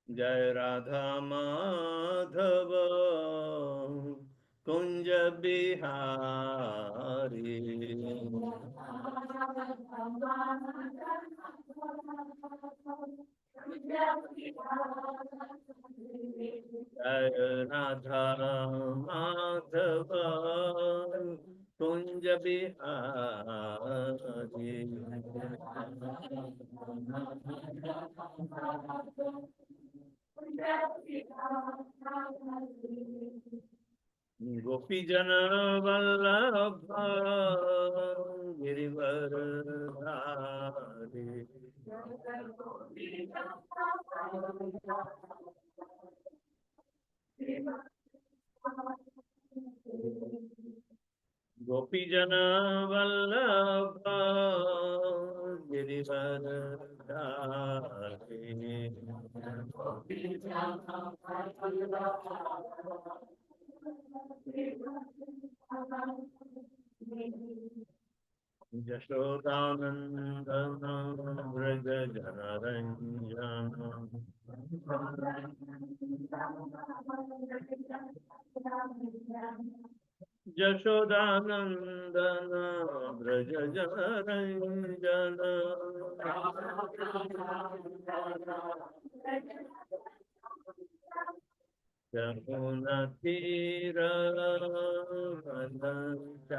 जय राधा माधव कुंज बिहारी। जय राधा माधव कुंज बिहारी। गोपी जन वल्लभ गिरिवर धारी। गोपी जन वल्लभ गिरिवर धारी। यशोदानंदन व्रज जनरंजन। यशोदानंदन व्रज जनरंजन। यमुना तीर वनचारी।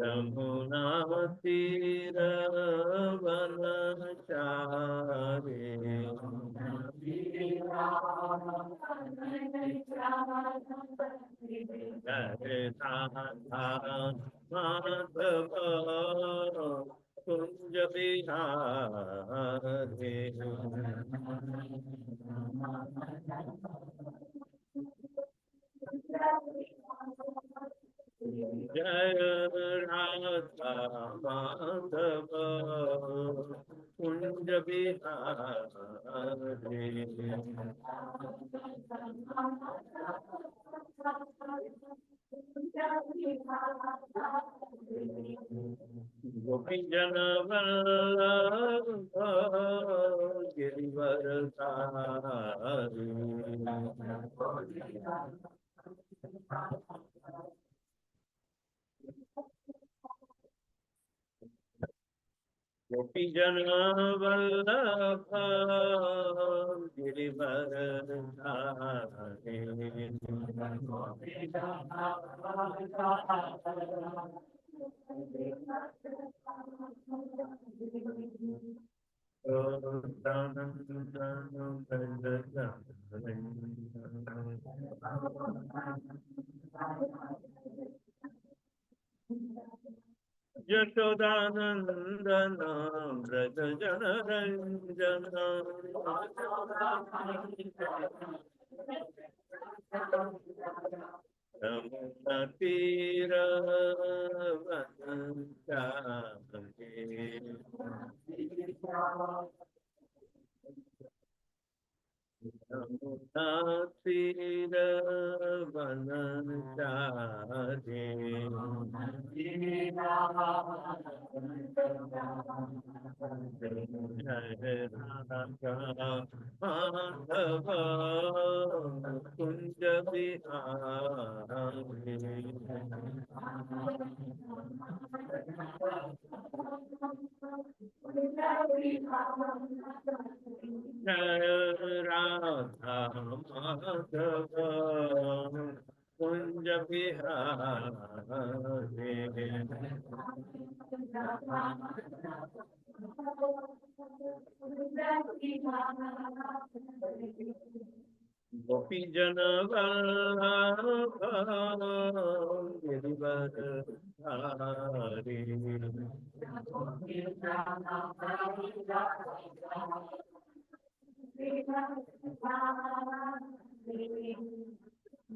यमुना तीर वनचारी। जय राधा माधव कुंज बिहारी। जय राधा माधव कुंज बिहारी। गोपी जन वल्लभ गिरिवर धारी। गोपी जन वल्लभ गिरिवर धारी। यशोदानंदन व्रज जनरंजन। यमुना तीर वनचारी। यमुना तीर वनचारी। जय राधा माधव कुंज बिहारी। जय राधा माधव कुंज बिहारी। गोपी जन वल्लभ गिरिवर धारी।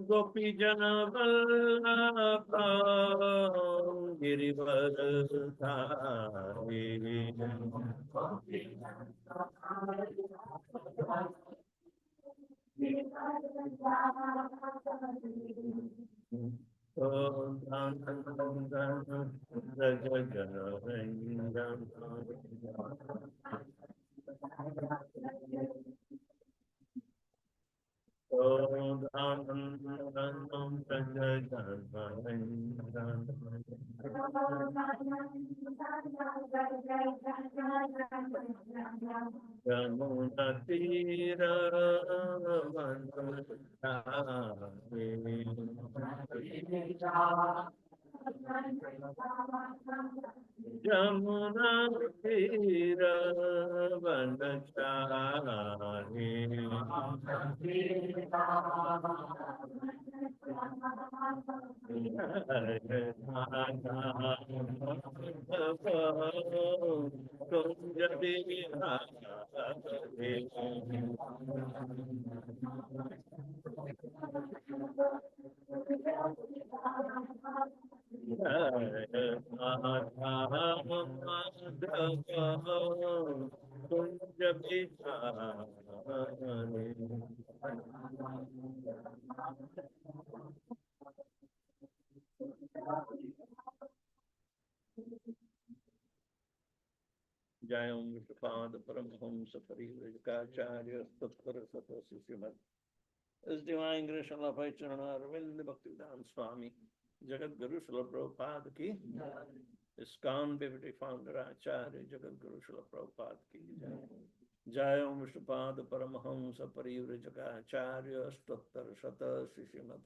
गोपी जन वल्लभ Jamuna Tira Vanachari जय ओम विष्णुपाद परमहंस परिव्रजकाचार्य तत्पर सतोषिमत His Divine Grace of Chaitanya Arvind Bhaktivedanta Swami Jagat Guru Srila Prabhupada ki ISKCON Deputy Founder Acharya Jagat Guru Srila Prabhupada ki Jai Om Vishnupada Paramahamsa Parivrajaka Stottar Shata Shishimat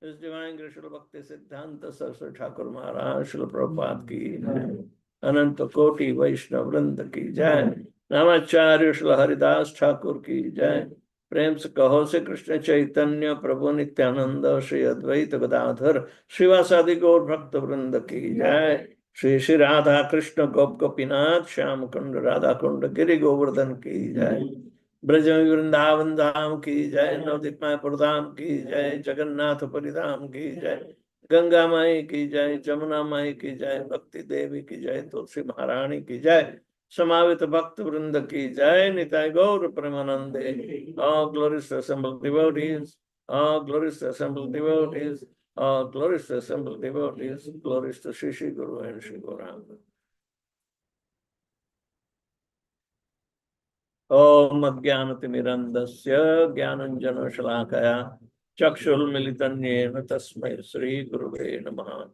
His Divine Grace of Bhakti Siddhanta Saraswati Thakur Maharaj Srila Prabhupada ki Ananta Koti Vaishnav Vrinda ki Jai Namacharya Srila Haridas Thakur ki Jai प्रेम से कहो से कृष्ण चैतन्य प्रभु नित्यानंद श्री अद्वैत गदाधर श्रीवासादि गौर भक्त वृंद की जय श्री श्री राधा कृष्ण गोप गोपीनाथ श्याम कुंड राधा कुंड गिरि गोवर्धन की जय ब्रज वृंदावन धाम की जय नवदीप मायापुर धाम की जय जगन्नाथ पुरी धाम की जय गंगा माई की जय जमुना माई की जय भक्ति देवी की जय तुलसी महारानी की जय समावित भक्त वृंद की जय निताय गौर प्रेमानंदे all glorious assembled devotees, all glorious assembled devotees, all glorious assembled devotees, glorious to Shri Shri Guru and Shri Gauranga. Om Ajnanatimirandasya Jnananjana Shalakaya Chakshulmilitanyena Tasmai Shri Guruve Namaha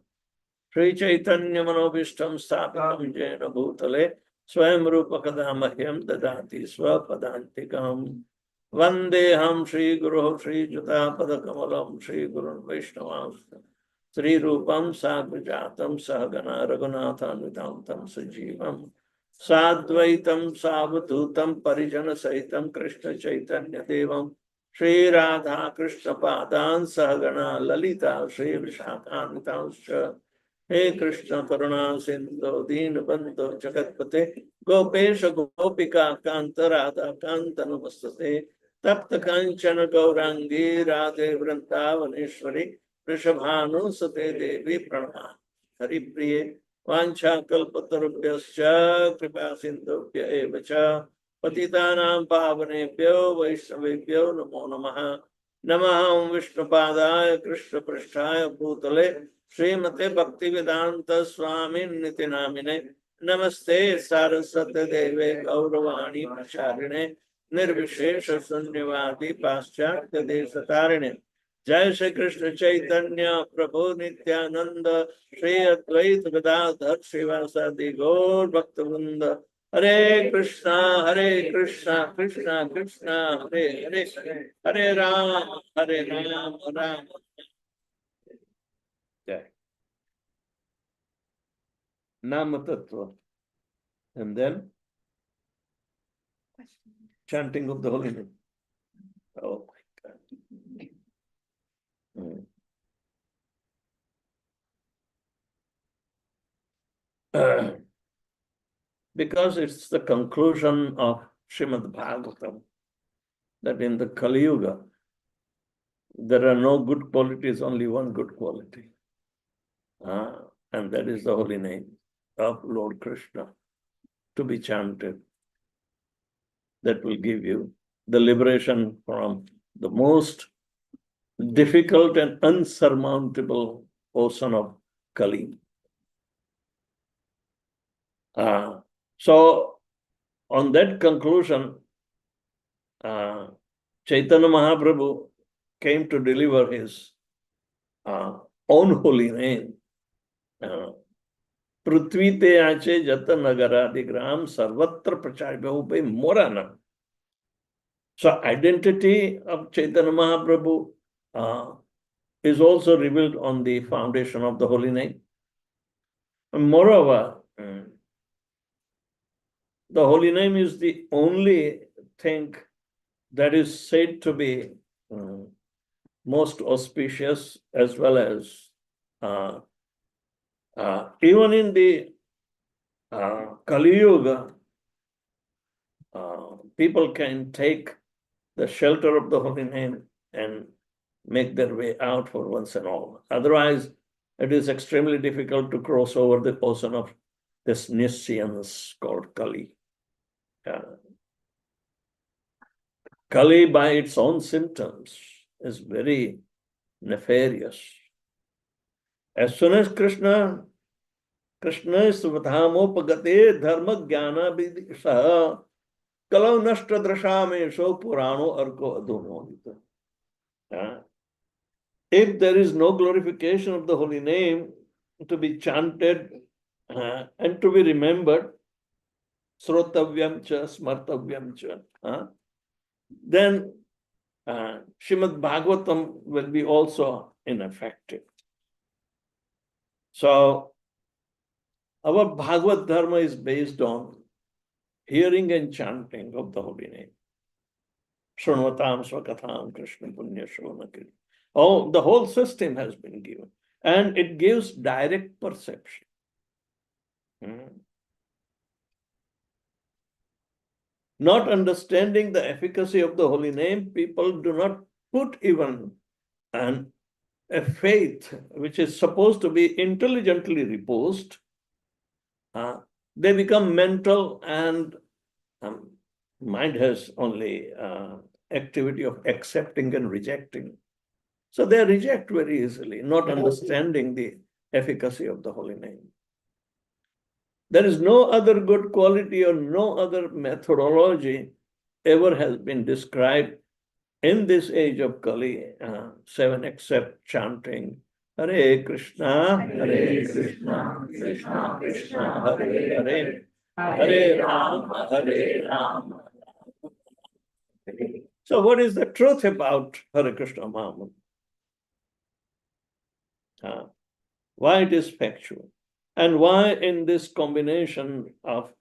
Shri Chaitanya Manobishtam Sthapitam Jena Bhutale Swayam Rupa Kadamahyam Dadati Swapadantikam Vandeham Shri Guru Shri Juta Padakamalam Shri Guru Vaishnavamsa Shri Rupam Sagrajatam Sahagana Raghunathanvidantam Sajivam Sadvaitam Savadutam Parijana Sahitam Krishna Chaitanya Devam Shri Radha Krishna Padan Sahagana Lalita Shri Vishakhanvitamscha He Krishna Karuna Sindhu Deenabandhu Jagatpate Gopesha Gopika Kanta Radha Kanta Namastate Tapta Kanchana Gaurangi Radhe Vrindavaneshwari Rishabhanu Sate Devi Pranama Hari Priye Vancha Kalpatarubhyascha Kripa Sindhubhya Evacha Patitanam Pavanebhyo Vaishnavebhyo Namo Namaha Namaham Vishnupadaya Krishna Pristhaya Bhutale Srimate Bhaktivedanta Swami Niti Namine Namaste Saraswati Deve Gauravani Pracharine Nirvishesha Sunyavadi Paschatya Desatarine Jai Shri Krishna Chaitanya Prabhu Nityananda Shri Advaita Gadadhar Srivasadi Gaur Bhaktivinoda Hare Krishna Krishna Krishna Hare Hare Hare Ram Ram Jai Nama Tattva and then chanting of the holy name. Oh my God. Because it's the conclusion of Srimad Bhagavatam that in the Kali Yuga there are no good qualities, only one good quality. and that is the holy name of Lord Krishna to be chanted. That will give you the liberation from the most difficult and unsurmountable ocean of Kali. So, on that conclusion, Chaitanya Mahaprabhu came to deliver his own holy name. Prithvi te ache jata nagaradigram sarvatra pracharya morana. So, identity of Chaitanya Mahaprabhu is also revealed on the foundation of the holy name. And moreover, the holy name is the only thing that is said to be most auspicious, as well as even in the Kali Yuga, people can take the shelter of the holy name and make their way out for once and all. Otherwise, it is extremely difficult to cross over the ocean of this nescience called Kali. Kali, by its own symptoms, is very nefarious. As soon as Krishna is Svathamopagate Dharma Jnana Vidisha Kalau Nashtra Drashamesho Purano Arko Adunodita. If there is no glorification of the holy name to be chanted and to be remembered, Srotavyam cha, Smartavyam cha, then Srimad Bhagavatam will be also ineffective. So, our Bhagavad Dharma is based on hearing and chanting of the holy name. Shrunvatam Swakatham Krishna Punya Shronakiri. Oh, the whole system has been given. And it gives direct perception. Not understanding the efficacy of the holy name, people do not put even a faith which is supposed to be intelligently reposed. They become mental, and mind has only activity of accepting and rejecting. So they reject very easily, not understanding the efficacy of the holy name. There is no other good quality or no other methodology ever has been described in this age of Kali, 7 except chanting Hare Krishna, Krishna Krishna, Hare Hare, Hare Rama, Hare Rama. So what is the truth about Hare Krishna Mahamantra? Why it is factual? And why in this combination of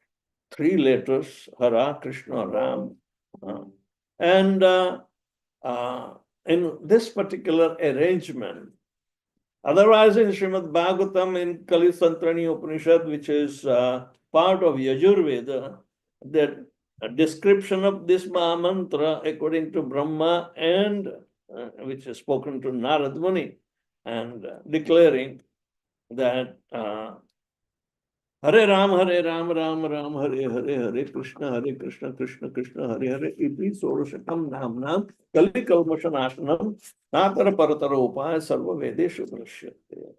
3 letters, Hara, Krishna, Ram, and in this particular arrangement, otherwise in Srimad Bhagavatam, in Kali Santrani Upanishad, which is part of Yajurveda, the description of this Mahamantra according to Brahma, and which is spoken to Narad Muni, and declaring that Hare Ram, Ram Ram, Hare Hare, Hare Krishna, Krishna Krishna, Hare Hare, iti Soroshakam Namnam, Kali Kalmashanashanam, Natara Paratara Upaya, Sarva Vedeshu Drashyate.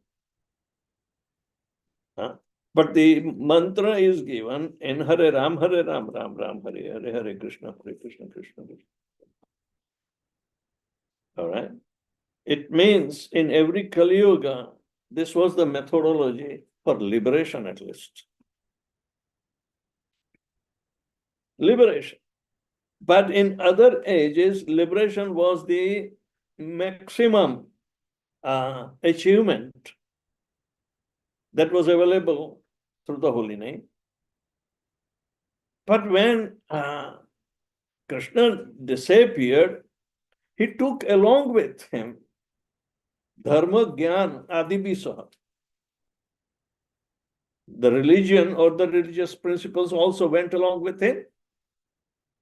But the mantra is given in Hare Ram, Ram Ram, Hare Hare, Hare Krishna, Krishna Krishna. All right. It means in every Kali Yuga, this was the methodology for liberation, at least. Liberation. But in other ages, liberation was the maximum achievement that was available through the holy name. But when Krishna disappeared, he took along with him Dharma Gyan Adibisa. The religion or the religious principles also went along with him,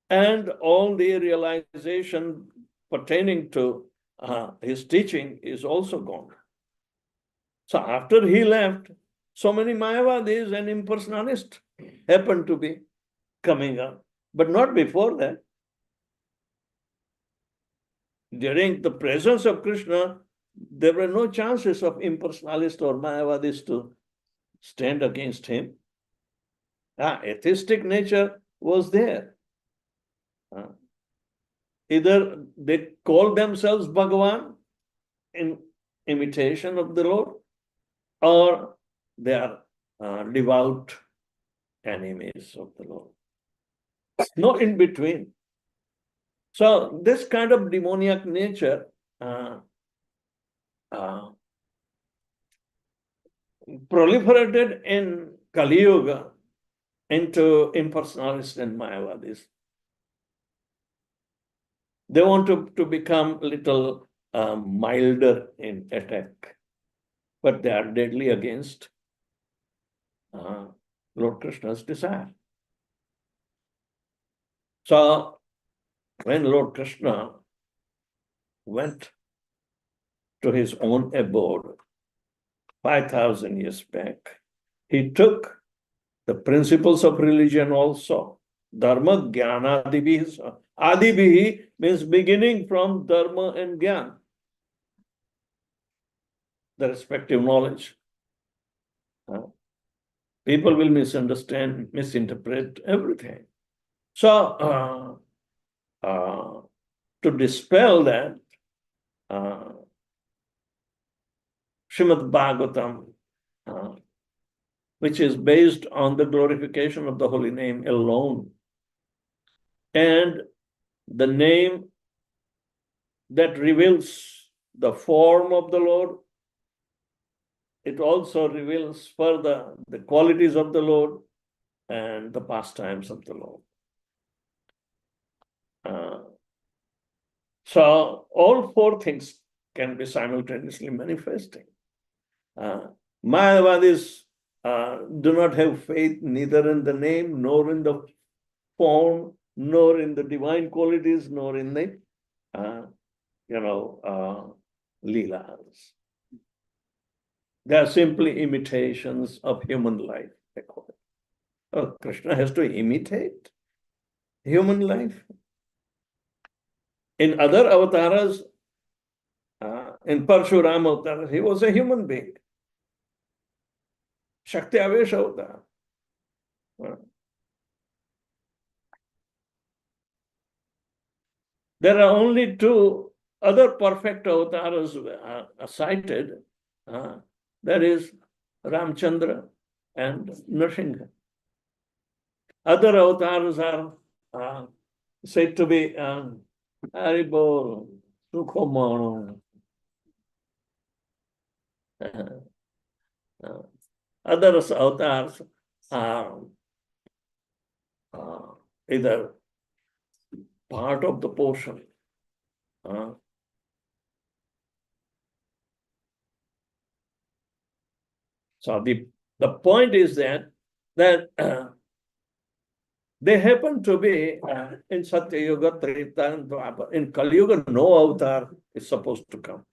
and all the realization pertaining to his teaching is also gone. So after he left, so many Mayavadis and impersonalists happen to be coming up, but not before that. During the presence of Krishna, there were no chances of impersonalists or Mayavadis to stand against him. Atheistic nature was there. Either they call themselves Bhagavan in imitation of the Lord, or they are devout enemies of the Lord. No in between. So this kind of demoniac nature proliferated in Kali Yuga into impersonalists and Mayavadis. They want to become a little milder in attack, but they are deadly against Lord Krishna's desire. So when Lord Krishna went to his own abode 5,000 years back, he took the principles of religion also. Dharma, Jnana, Adibhihi. Adibhihi means beginning from Dharma and Jnana, the respective knowledge. People will misunderstand, misinterpret everything. So, to dispel that, Srimad Bhagavatam, which is based on the glorification of the holy name alone, and the name that reveals the form of the Lord, it also reveals further the qualities of the Lord and the pastimes of the Lord. So all four things can be simultaneously manifesting. Mayavadis do not have faith neither in the name, nor in the form, nor in the divine qualities, nor in the, leelas. They are simply imitations of human life. Oh, Krishna has to imitate human life. In other avatars, in Parshurama avatar, he was a human being. Shakti Avesh avatar. There are only two other perfect avatars cited. That is Ramchandra and Nrsimha. Other avatars are said to be Haribol, Sukhomono. Other avatars are either part of the portion. So the point is that they happen to be in Satya Yuga, Treta, and Dwapar. In Kali Yuga, no avatar is supposed to come.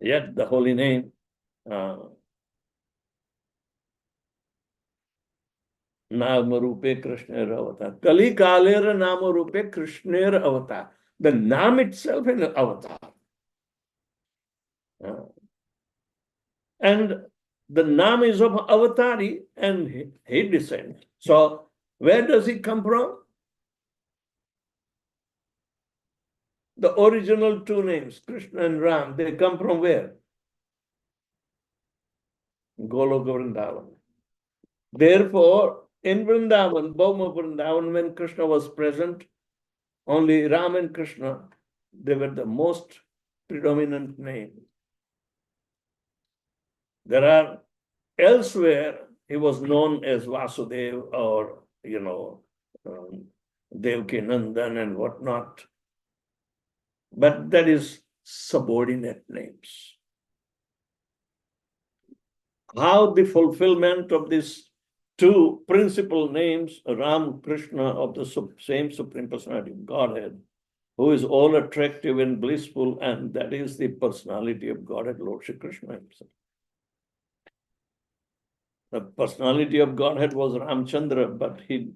Yet the holy name Namarupe Krishner Avatar. Kali Kalera Namarupe Krishner Avatar. The Nam itself is an avatar. And the Nam is of Avatari and he descends. So where does he come from? The original two names, Krishna and Ram, they come from where? Goloka Vrindavan. Therefore, in Vrindavan, Bhauma Vrindavan, when Krishna was present, only Ram and Krishna, they were the most predominant name. There are elsewhere, he was known as Vasudeva or, Devaki Nandan and whatnot. But that is subordinate names. How the fulfillment of these two principal names, Ram, Krishna, of the same Supreme Personality of Godhead, who is all attractive and blissful, and that is the personality of Godhead, Lord Shri Krishna himself. The personality of Godhead was Ramchandra, but he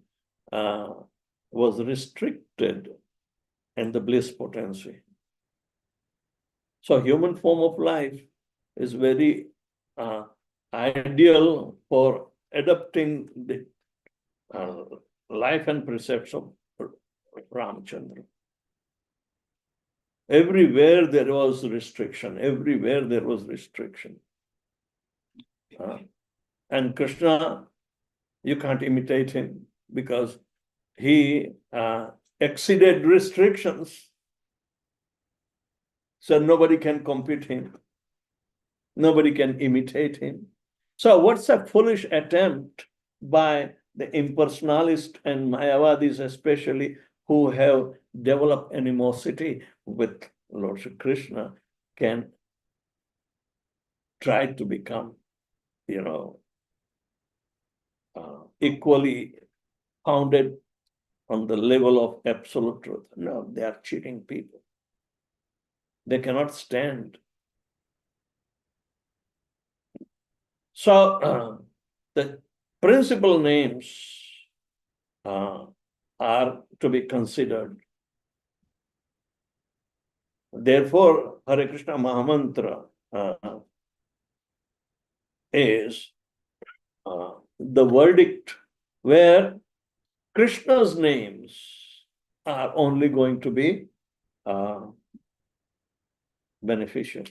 was restricted in the bliss potency. So human form of life is very ideal for adopting the life and precepts of Ramchandra. Everywhere there was restriction. Everywhere there was restriction. And Krishna, you can't imitate him because he exceeded restrictions. So nobody can compete him. Nobody can imitate him. So what's a foolish attempt by the impersonalists and Mayavadis especially, who have developed animosity with Lord Shri Krishna, can try to become, equally founded on the level of absolute truth. No, they are cheating people. They cannot stand. So the principal names are to be considered. Therefore, Hare Krishna Mahamantra is the verdict where Krishna's names are only going to be beneficial.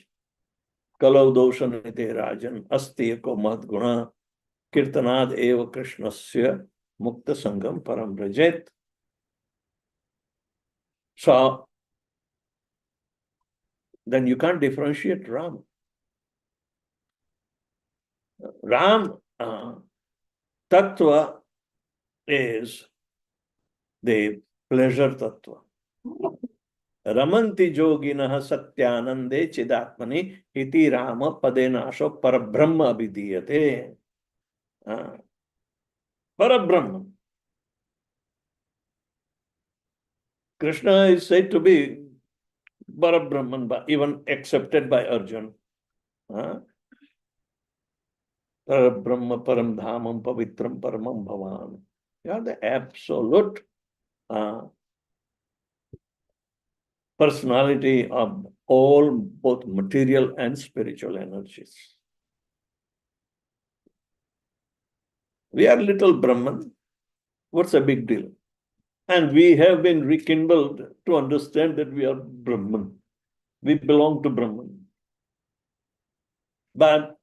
Kalau doshanite rajan asti eko madguna kirtanad eva krishnasya mukta sangam param rajet. So then you can't differentiate Ram. Ram Tattva is the pleasure Tattva. Ramanti Joginaha Satyanande Chidatmani Iti Rama Padenasho Parabrahma Abhidiyate. Parabrahma. Krishna is said to be Parabrahman, but even accepted by Arjuna. Parabrahma Param Dhamam Pavitram Paramam Bhavan. You are the absolute personality of all, both material and spiritual energies. We are little Brahman. What's a big deal? And we have been rekindled to understand that we are Brahman. We belong to Brahman. But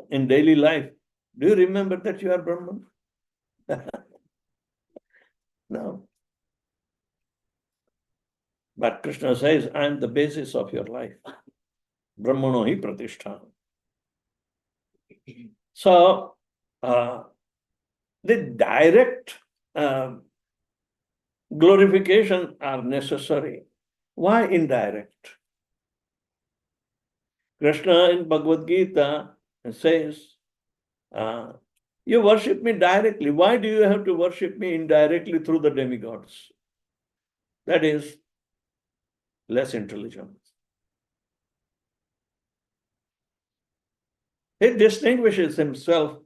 in daily life, do you remember that you are Brahman? No. But Krishna says, I am the basis of your life. Brahmano hi pratishtha. So, the direct glorification are necessary. Why indirect? Krishna in Bhagavad Gita says, you worship me directly. Why do you have to worship me indirectly through the demigods? That is less intelligent. He distinguishes himself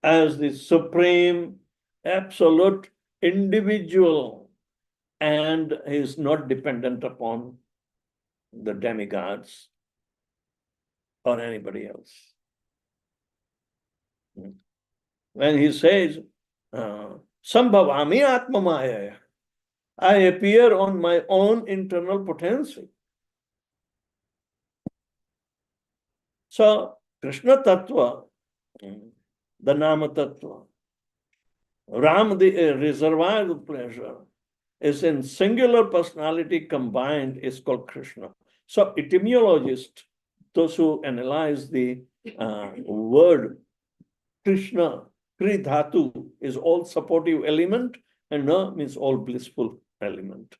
as the supreme, absolute individual, and he is not dependent upon the demigods or anybody else. When he says, Sambhavami Atmamaya, I appear on my own internal potency. So, Krishna Tattva, the Nama Tattva, Ram, the reservoir of pleasure, is in singular personality combined, is called Krishna. So, etymologists, those who analyze the word Krishna, Kri Dhatu, is all supportive element, and Na means all blissful element.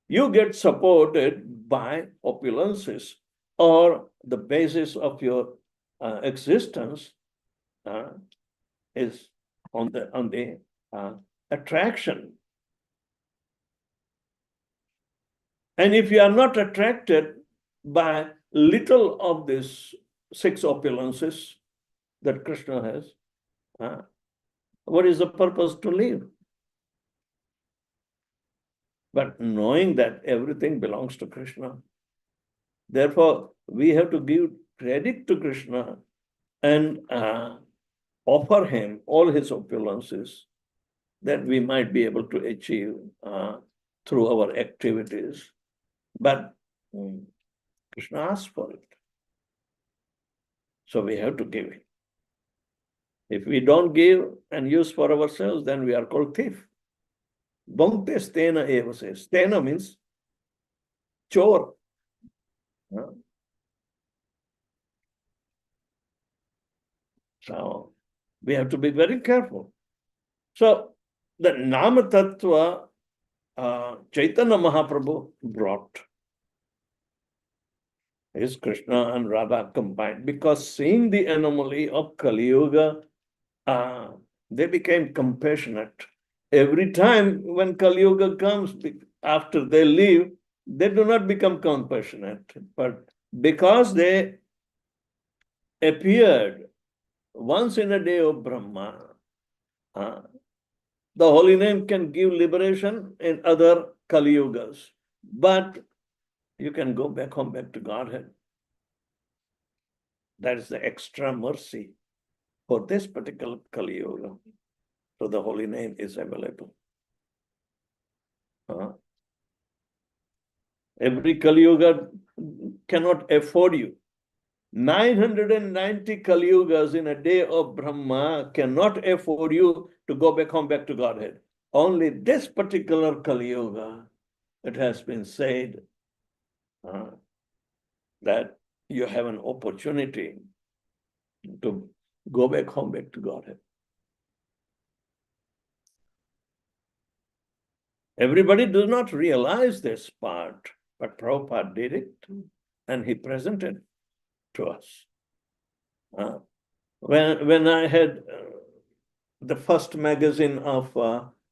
You get supported by opulences, or the basis of your existence is on the attraction. And if you are not attracted by little of these six opulences that Krishna has, what is the purpose to live? But knowing that everything belongs to Krishna, therefore we have to give credit to Krishna and offer him all his opulences that we might be able to achieve through our activities. But Krishna asked for it. So we have to give it. If we don't give and use for ourselves, then we are called thief. Bhankte stena eva says. Stena means chore. So we have to be very careful. So the Nama Tattva Chaitanya Mahaprabhu brought is Krishna and Radha combined, because seeing the anomaly of Kali Yuga, they became compassionate. Every time when Kali Yuga comes, after they leave, they do not become compassionate. But because they appeared once in a day of Brahma, the holy name can give liberation in other Kali Yugas. But you can go back home, back to Godhead. That is the extra mercy for this particular Kali Yuga. So the holy name is available. Every Kali Yuga cannot afford you. 990 Kali Yugas in a day of Brahma cannot afford you to go back home, back to Godhead. Only this particular Kali Yuga, it has been said that you have an opportunity to go back home, back to Godhead. Everybody does not realize this part, but Prabhupada did it, and he presented to us. When I had the first magazine of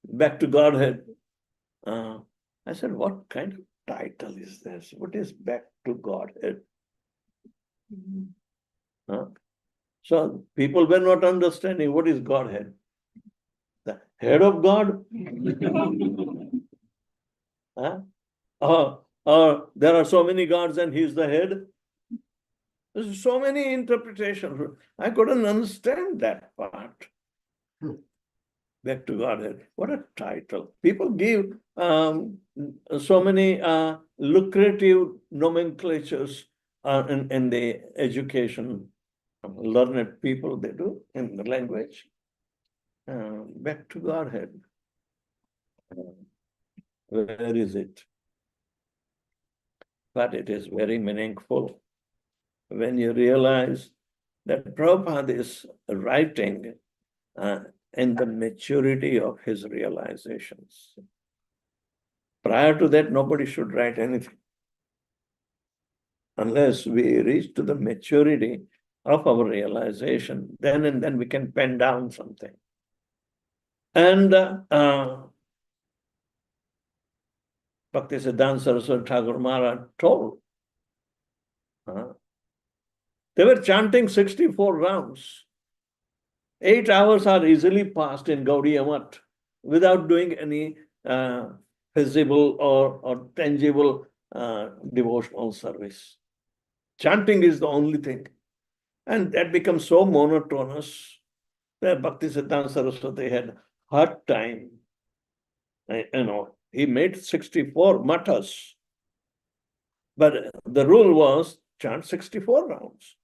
Back to Godhead, I said, what kind of title is this? What is Back to Godhead? So people were not understanding what is Godhead. The head of God? There are so many gods and he's the head. There's so many interpretations. I couldn't understand that part. Back to Godhead. What a title. People give so many lucrative nomenclatures in the education. Learned people, they do in the language. Back to Godhead. Where is it? But it is very meaningful when you realize that Prabhupada is writing in the maturity of his realizations. Prior to that, nobody should write anything. Unless we reach to the maturity of our realization, then and then we can pen down something. And Bhaktisiddhanta Saraswati Thakur Maharaj told, they were chanting 64 rounds. 8 hours are easily passed in Gaudiya Math without doing any visible or tangible devotional service. Chanting is the only thing. And that becomes so monotonous that Bhaktisiddhanta Saraswati had hard time. He made 64 mathas. But the rule was chant 64 rounds.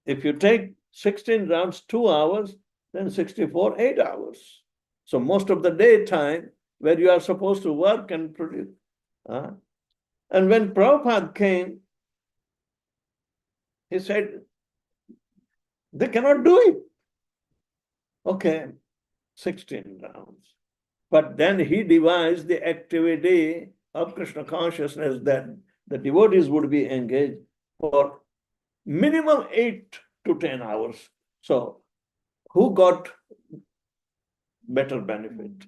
If you take 16 rounds, 2 hours, then 64, 8 hours. So most of the daytime where you are supposed to work and produce. And when Prabhupada came, he said, they cannot do it. Okay, 16 rounds. But then he devised the activity of Krishna consciousness that the devotees would be engaged for minimum 8 to 10 hours. So who got better benefit?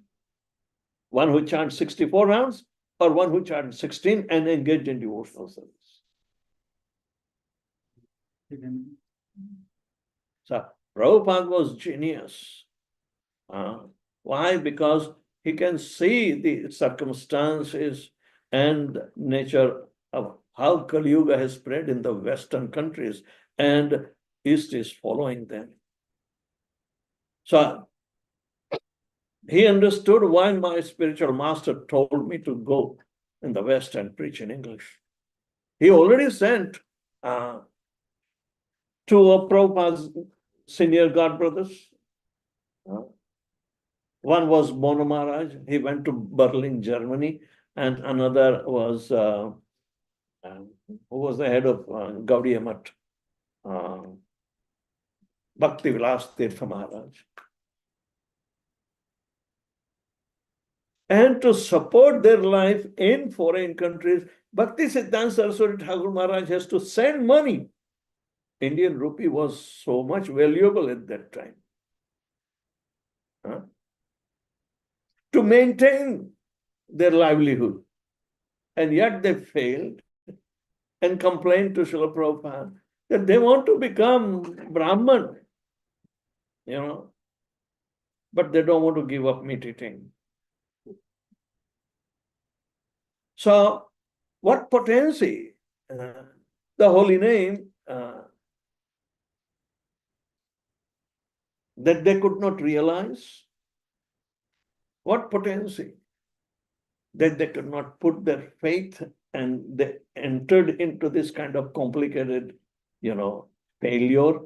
One who chants 64 rounds or one who chanted 16 and engaged in devotional service. So Prabhupada was genius. Why? Because he can see the circumstances and nature of how Kali Yuga has spread in the Western countries, and East is following them. So he understood why my spiritual master told me to go in the West and preach in English. He already sent two of Prabhupada's senior god brothers. One was Mono Maharaj. He went to Berlin, Germany, and another was who was the head of Gaudiya Math, Bhaktivilas Tirtha Maharaj. And to support their life in foreign countries, Bhakti Siddhanta Saraswati Thakur Maharaj has to send money. Indian rupee was so much valuable at that time. To maintain their livelihood. And yet they failed and complained to Srila Prabhupada that they want to become Brahman, but they don't want to give up meat eating. So, what potency the holy name that they could not realize? What potency that they could not put their faith, and they entered into this kind of complicated, failure.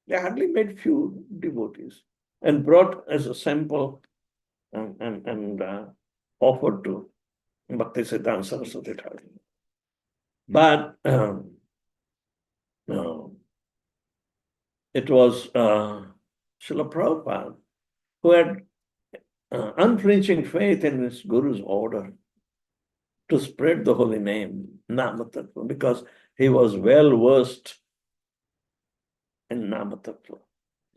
They hardly made few devotees and brought as a sample and offered to Bhakti Siddhanta Saraswati Thakur. But it was Srila Prabhupada who had unflinching faith in his Guru's order to spread the holy name, Nama Tattva, because he was well versed in Nama Tattva,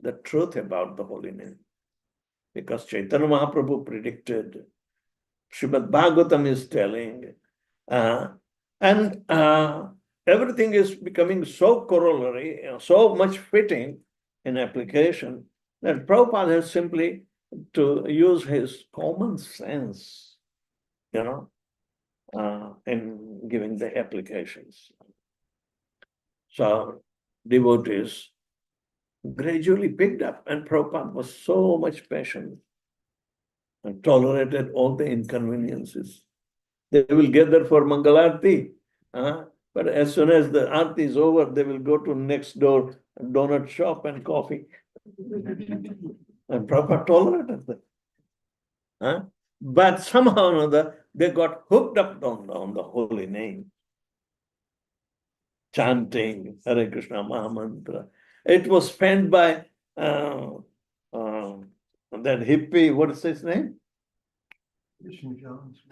the truth about the holy name. Because Chaitanya Mahaprabhu predicted, Srimad Bhagavatam is telling, and everything is becoming so corollary, so much fitting in application, that Prabhupada has simply to use his common sense, in giving the applications. So devotees gradually picked up, and Prabhupada was so much patient and tolerated all the inconveniences. They will gather for Mangalarti, but as soon as the Aarti is over, they will go to next door donut shop and coffee. And Prabhupada tolerated them. But somehow or another, they got hooked up on the holy name. Chanting Hare Krishna Mahamantra. It was penned by that hippie, what is his name? Vishnu Johns.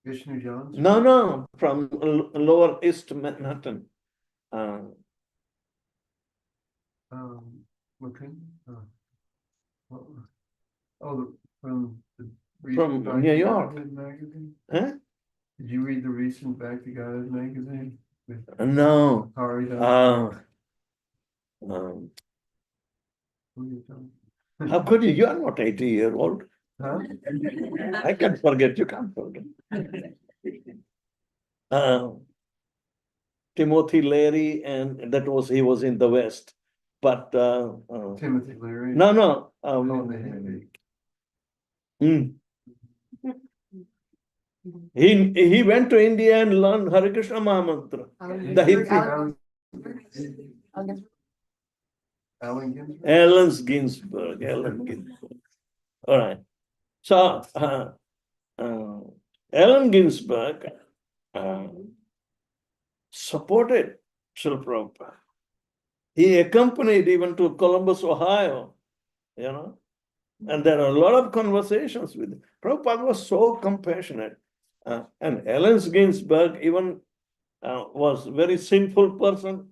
Vishnu Johns? No, from Lower East Manhattan. From New York. Magazine? Huh? Did you read the recent Back to God magazine? No. How could you? You are not 80-year-old. Huh? I can forget, you can't forget. Timothy Leary, and he was in the West. But Timothy Leary. No. He went to India and learned Hare Krishna Mahamantra. The hippie. Allen Ginsberg. All right. So Allen Ginsberg supported Srila Prabhupada. He accompanied even to Columbus, Ohio, and there are a lot of conversations with him. Prabhupada was so compassionate. And Allen Ginsberg even was a very sinful person.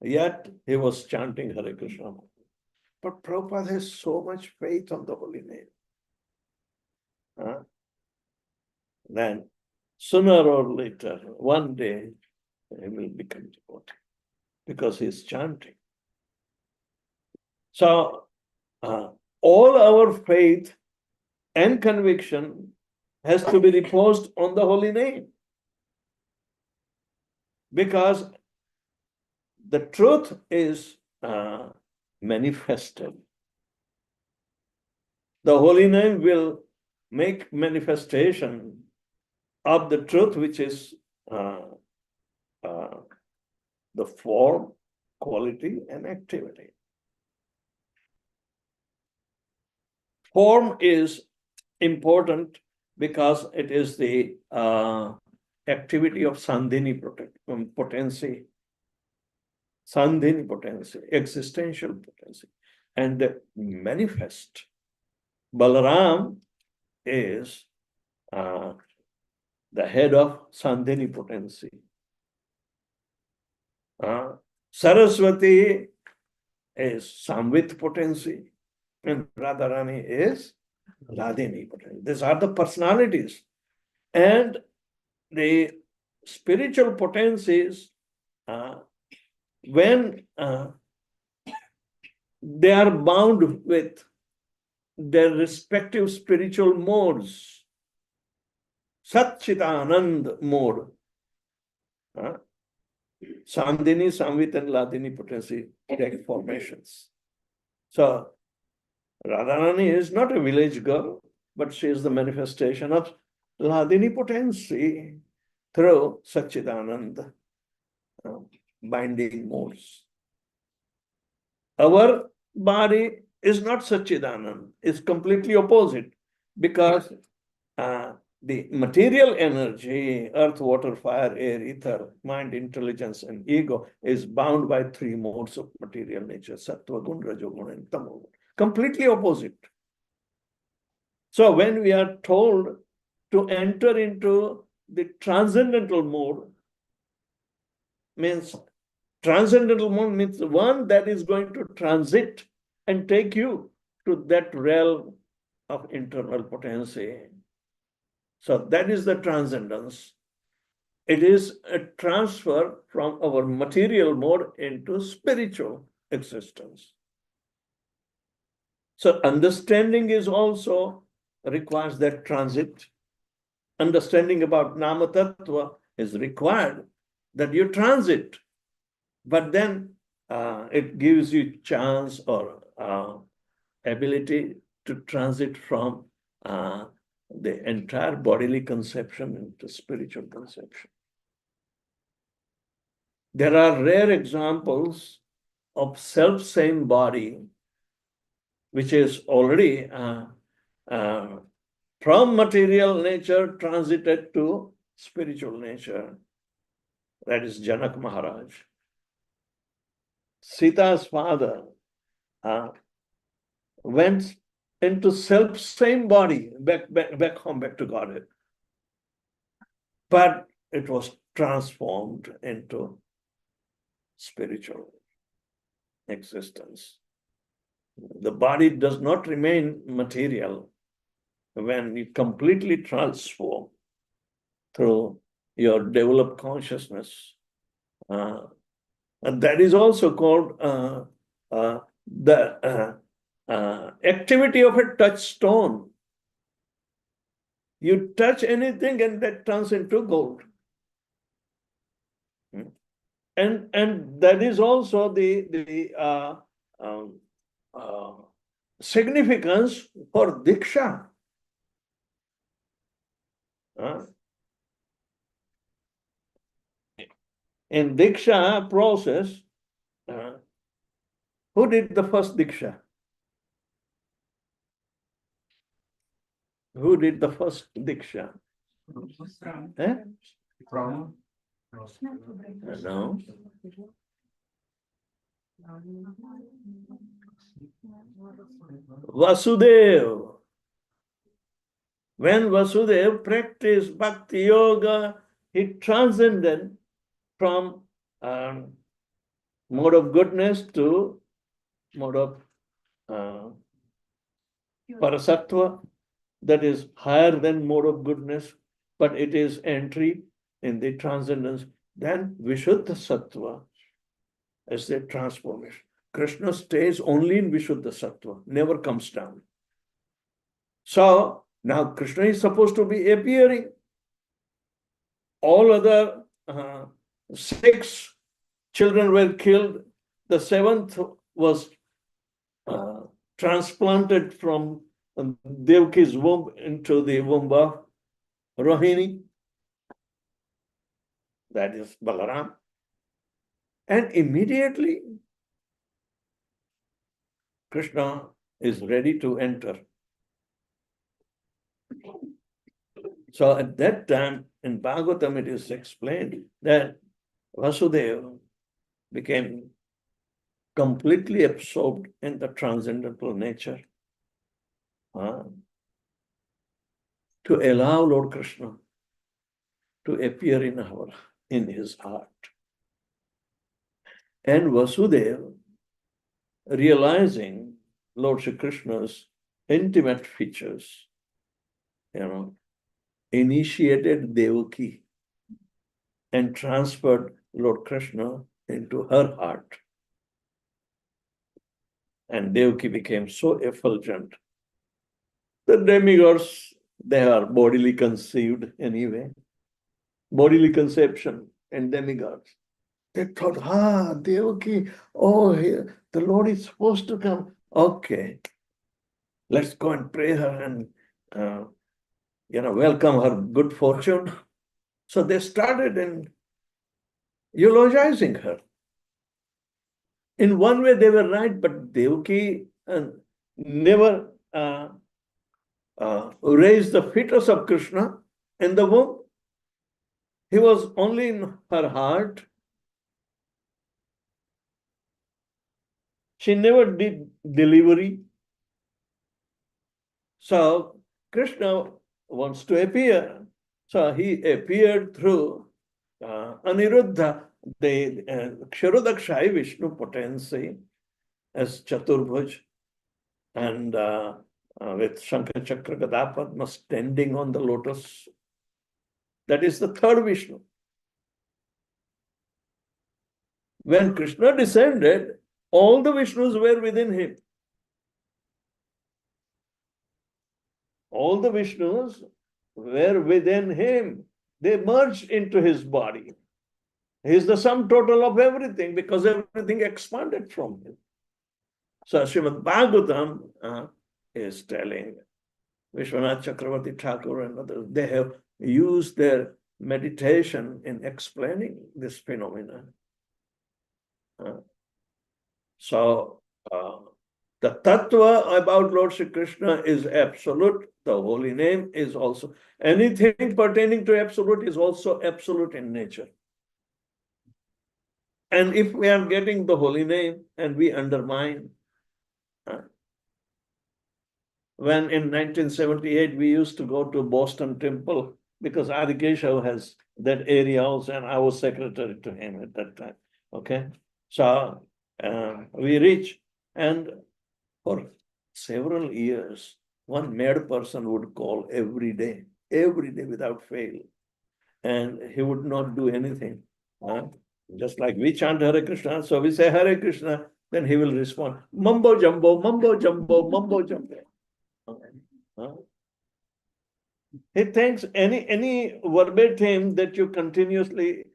Yet he was chanting Hare Krishna. But Prabhupada has so much faith on the holy name. then sooner or later, one day, he will become devotee because he is chanting. So, all our faith and conviction has to be reposed on the holy name, because the truth is manifested. The holy name will make manifestation of the truth, which is the form, quality, and activity. Form is important because it is the activity of Sandhini potency, Sandhini potency, existential potency, and manifest. Balaram is the head of Sandhini potency. Saraswati is Samvit potency, and Radharani is Radhini potency. These are the personalities. And the spiritual potencies, when they are bound with their respective spiritual modes, Satchitanand mode, Sandhini, Samvit, and Ladini potency take formations. So, Radharani is not a village girl, but she is the manifestation of Ladini potency through Satchitanand binding modes. Our body is not Satchitanand, it's completely opposite, because the material energy, earth, water, fire, air, ether, mind, intelligence, and ego, is bound by three modes of material nature: Sattva, Gun, Rajogun, and Tamogun. Completely opposite. So when we are told to enter into the transcendental mode, means one that is going to transit and take you to that realm of internal potency. So that is the transcendence. It is a transfer from our material mode into spiritual existence. So understanding is also requires that transit. Understanding about Nama Tattva is required that you transit, but then it gives you chance or ability to transit from the entire bodily conception into spiritual conception. There are rare examples of self-same body, which is already from material nature transited to spiritual nature. That is Janak Maharaj. Sita's father went into self-same body, back home, back to Godhead. But it was transformed into spiritual existence. The body does not remain material when you completely transform through your developed consciousness. And that is also called the activity of a touchstone. You touch anything and that turns into gold. And that is also the significance for Diksha. In Diksha process, who did the first Diksha? Who did the first Diksha? Eh? From No. Vasudev. When Vasudev practiced Bhakti Yoga, he transcended from mode of goodness to mode of Parasattva. that is higher than mode of goodness, but it is entry in the transcendence. Then Vishuddha Sattva is the transformation. Krishna stays only in Vishuddha Sattva, never comes down. So now Krishna is supposed to be appearing. All other 6 children were killed. The 7th was transplanted from Devaki's womb into the womb of Rohini. That is Balaram. And immediately Krishna is ready to enter. So at that time in Bhagavatam it is explained that Vasudeva became completely absorbed in the transcendental nature to allow Lord Krishna to appear in his heart. And Vasudeva, realizing Lord Shri Krishna's intimate features, initiated Devaki and transferred Lord Krishna into her heart. And Devaki became so effulgent. The demigods, they are bodily conceived anyway. Bodily conception and demigods. They thought, Devaki, the Lord is supposed to come. Okay, let's go and pray her and welcome her good fortune. So they started in eulogizing her. In one way, they were right, but Devaki never raised the fetus of Krishna in the womb. He was only in her heart. She never did delivery. So Krishna wants to appear. So he appeared through Aniruddha, the Ksharodakshai Vishnu potency as Chaturbhuj, and with Shankha Chakra Gadapadma standing on the lotus. That is the 3rd Vishnu. When Krishna descended, all the Vishnus were within him. All the Vishnus were within him. They merged into his body. He is the sum total of everything because everything expanded from him. So Srimad Bhagavatam is telling Vishwanath Chakravarti Thakur and others, they have used their meditation in explaining this phenomenon. So the Tattva about Lord Shri Krishna is absolute. The holy name is also, anything pertaining to absolute is also absolute in nature. And if we are getting the holy name and we undermine, when in 1978 we used to go to Boston Temple because Adi Keshav has that area also, and I was secretary to him at that time. Okay, so we reach, and for several years, one mad person would call every day without fail, and he would not do anything. Just like we chant Hare Krishna, so we say Hare Krishna, then he will respond, mumbo jumbo, mumbo jumbo, mumbo jumbo. He thinks any verbatim that you continuously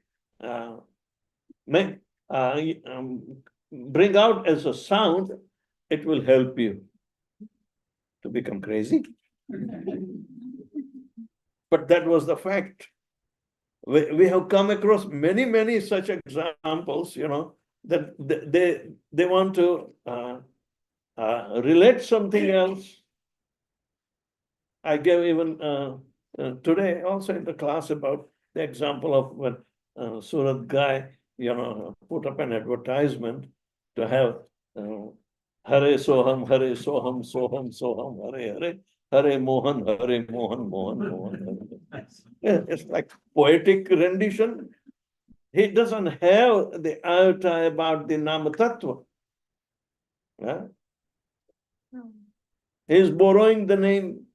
bring out as a sound, it will help you to become crazy. But that was the fact. We have come across many such examples, that they want to relate something else. I gave even today also in the class about the example of when Surat guy, put up an advertisement to have Hare Soham, Hare Soham, Soham, Soham, Hare Hare, Hare Mohan, Hare Mohan, Mohan, Mohan. Yeah, it's like poetic rendition. He doesn't have the iota about the Nama Tattva. Yeah? He is borrowing the name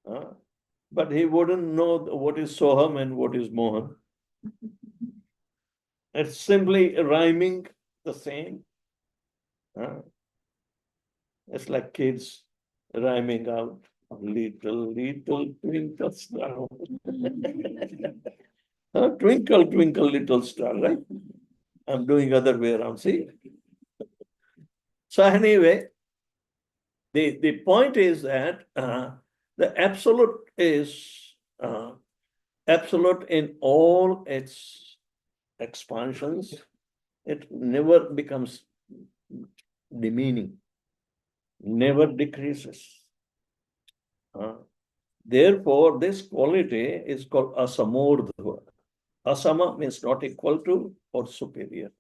But he wouldn't know what is Soham and what is Mohan. It's simply rhyming the same. It's like kids rhyming out little, little twinkle star. Twinkle, twinkle, little star, right? I'm doing other way around, see? So anyway, the point is that the absolute is absolute in all its expansions. It never becomes demeaning, never decreases. Therefore, this quality is called asamordhva. Asama means not equal to or superior.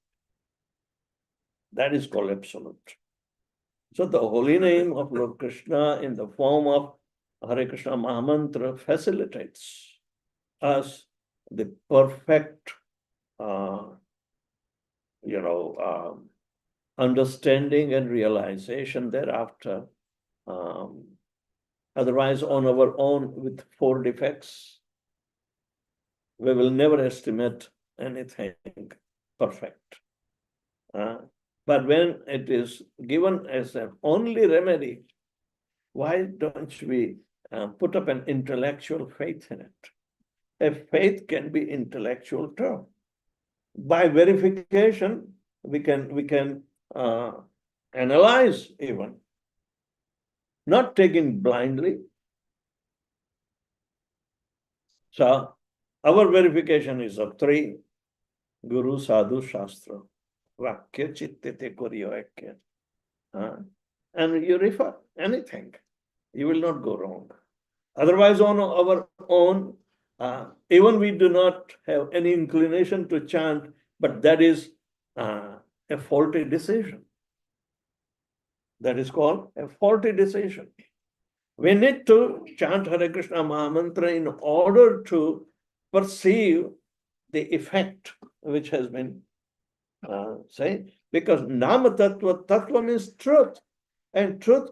That is called absolute. So the holy name of Lord Krishna in the form of Hare Krishna Mahamantra facilitates us the perfect, understanding and realization thereafter. Otherwise, on our own, with 4 defects, we will never estimate anything perfect. But when it is given as an only remedy, why don't we put up an intellectual faith in it? A faith can be intellectual too. By verification, we can analyze even, not taking blindly. So our verification is of 3: Guru, Sadhu, Shastra. Vakya chittete kuryavakya. And you refer anything, you will not go wrong. Otherwise, on our own, even we do not have any inclination to chant, but that is a faulty decision. That is called a faulty decision. We need to chant Hare Krishna Mahamantra in order to perceive the effect which has been said. Because Nama Tattva, Tattva means truth. And truth,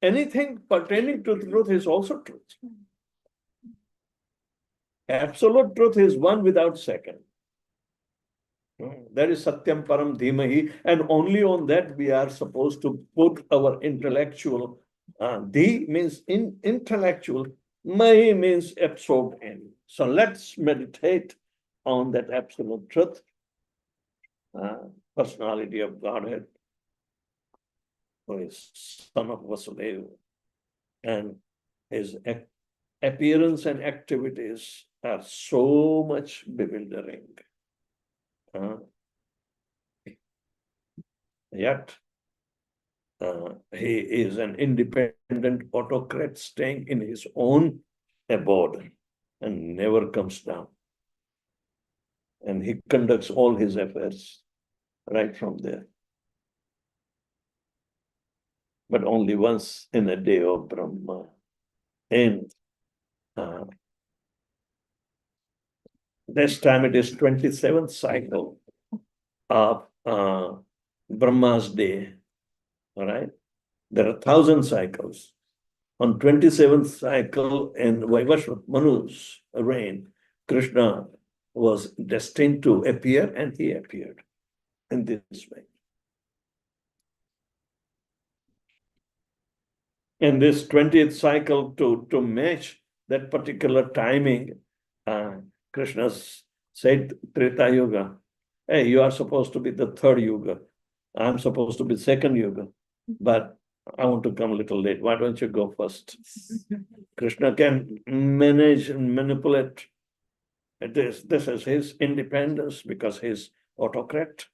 anything pertaining to truth is also truth. Absolute truth is one without second. That is Satyam Param Dhimahi, and only on that we are supposed to put our intellectual. Dhi means intellectual, Mahi means absorbed in. So let's meditate on that absolute truth, personality of Godhead, who is son of Vasudeva, and his appearance and activities are so much bewildering. Yet he is an independent autocrat staying in his own abode and never comes down. And he conducts all his affairs right from there. But only once in a day of Brahma. And this time it is 27th cycle of Brahma's day. All right. There are 1,000 cycles. On 27th cycle in Vaivashvat Manu's reign, Krishna was destined to appear, and he appeared in this way. In this 20th cycle, to match that particular timing, Krishna said Treta Yuga, hey, you are supposed to be the 3rd Yuga. I'm supposed to be 2nd Yuga, but I want to come a little late. Why don't you go first? Krishna can manage and manipulate. This is his independence because he's autocrat.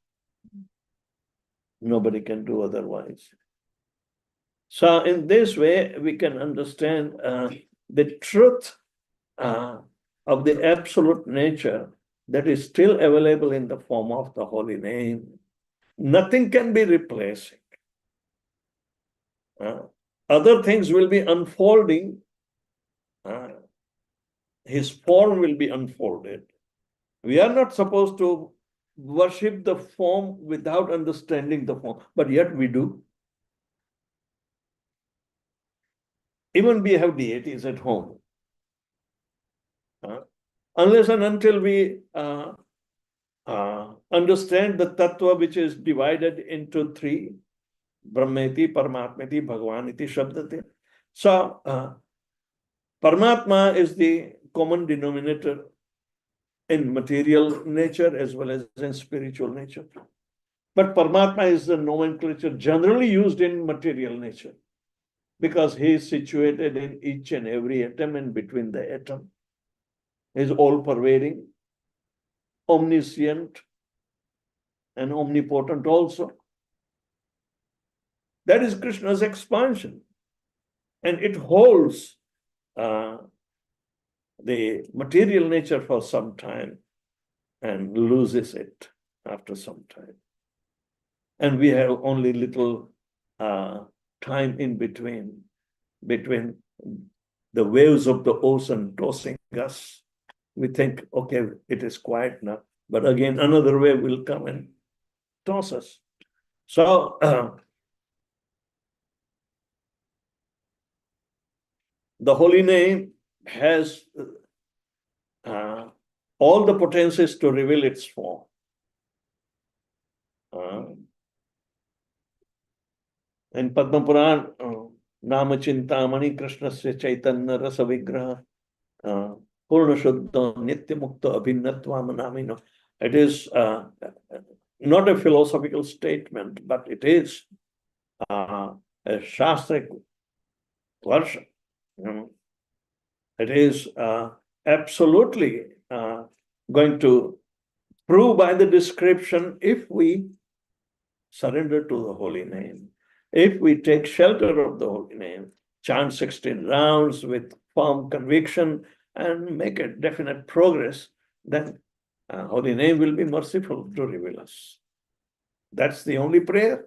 Nobody can do otherwise. So in this way, we can understand the truth of the absolute nature that is still available in the form of the holy name. Nothing can be replacing. Other things will be unfolding. His form will be unfolded. We are not supposed to worship the form without understanding the form, but yet we do. even we have deities at home. Unless and until we understand the Tattva, which is divided into three, Brahmeti, Paramatmeti, Bhagavaniti, Shabdati. So, Paramatma is the common denominator in material nature as well as in spiritual nature. But Paramatma is the nomenclature generally used in material nature because he is situated in each and every atom and between the atom. He is all-pervading, omniscient, and omnipotent also. That is Krishna's expansion. And it holds the material nature for some time and loses it after some time. And we have only little time in between the waves of the ocean tossing us. We think, okay, it is quiet now. But again, another wave will come and toss us. So, the holy name has all the potencies to reveal its form. In Padma Puran, Nama Chintamani Krishnasya Chaitanya Rasa Vigraha Purna Shuddha Nitya Mukta Abhinatva Manamino. It is not a philosophical statement, but it is a Shastric version. It is absolutely going to prove by the description if we surrender to the holy name, if we take shelter of the holy name, chant 16 rounds with firm conviction and make a definite progress, then holy name will be merciful to reveal us. That's the only prayer.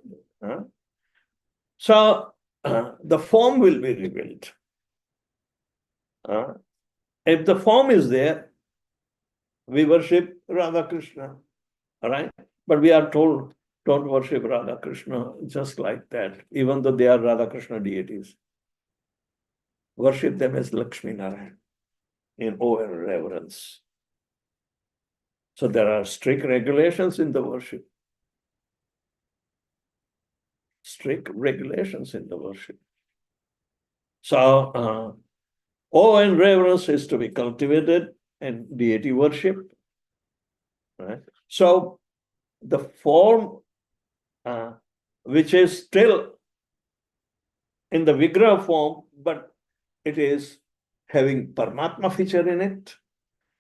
So the form will be revealed. If the form is there, we worship Radha Krishna, right? But we are told, don't worship Radha Krishna just like that, even though they are Radha Krishna deities. Worship them as Lakshmi Narayan in awe and reverence. So there are strict regulations in the worship. Strict regulations in the worship. So awe and reverence is to be cultivated in deity worship. Right? So the form which is still in the Vigraha form, but it is having Paramatma feature in it.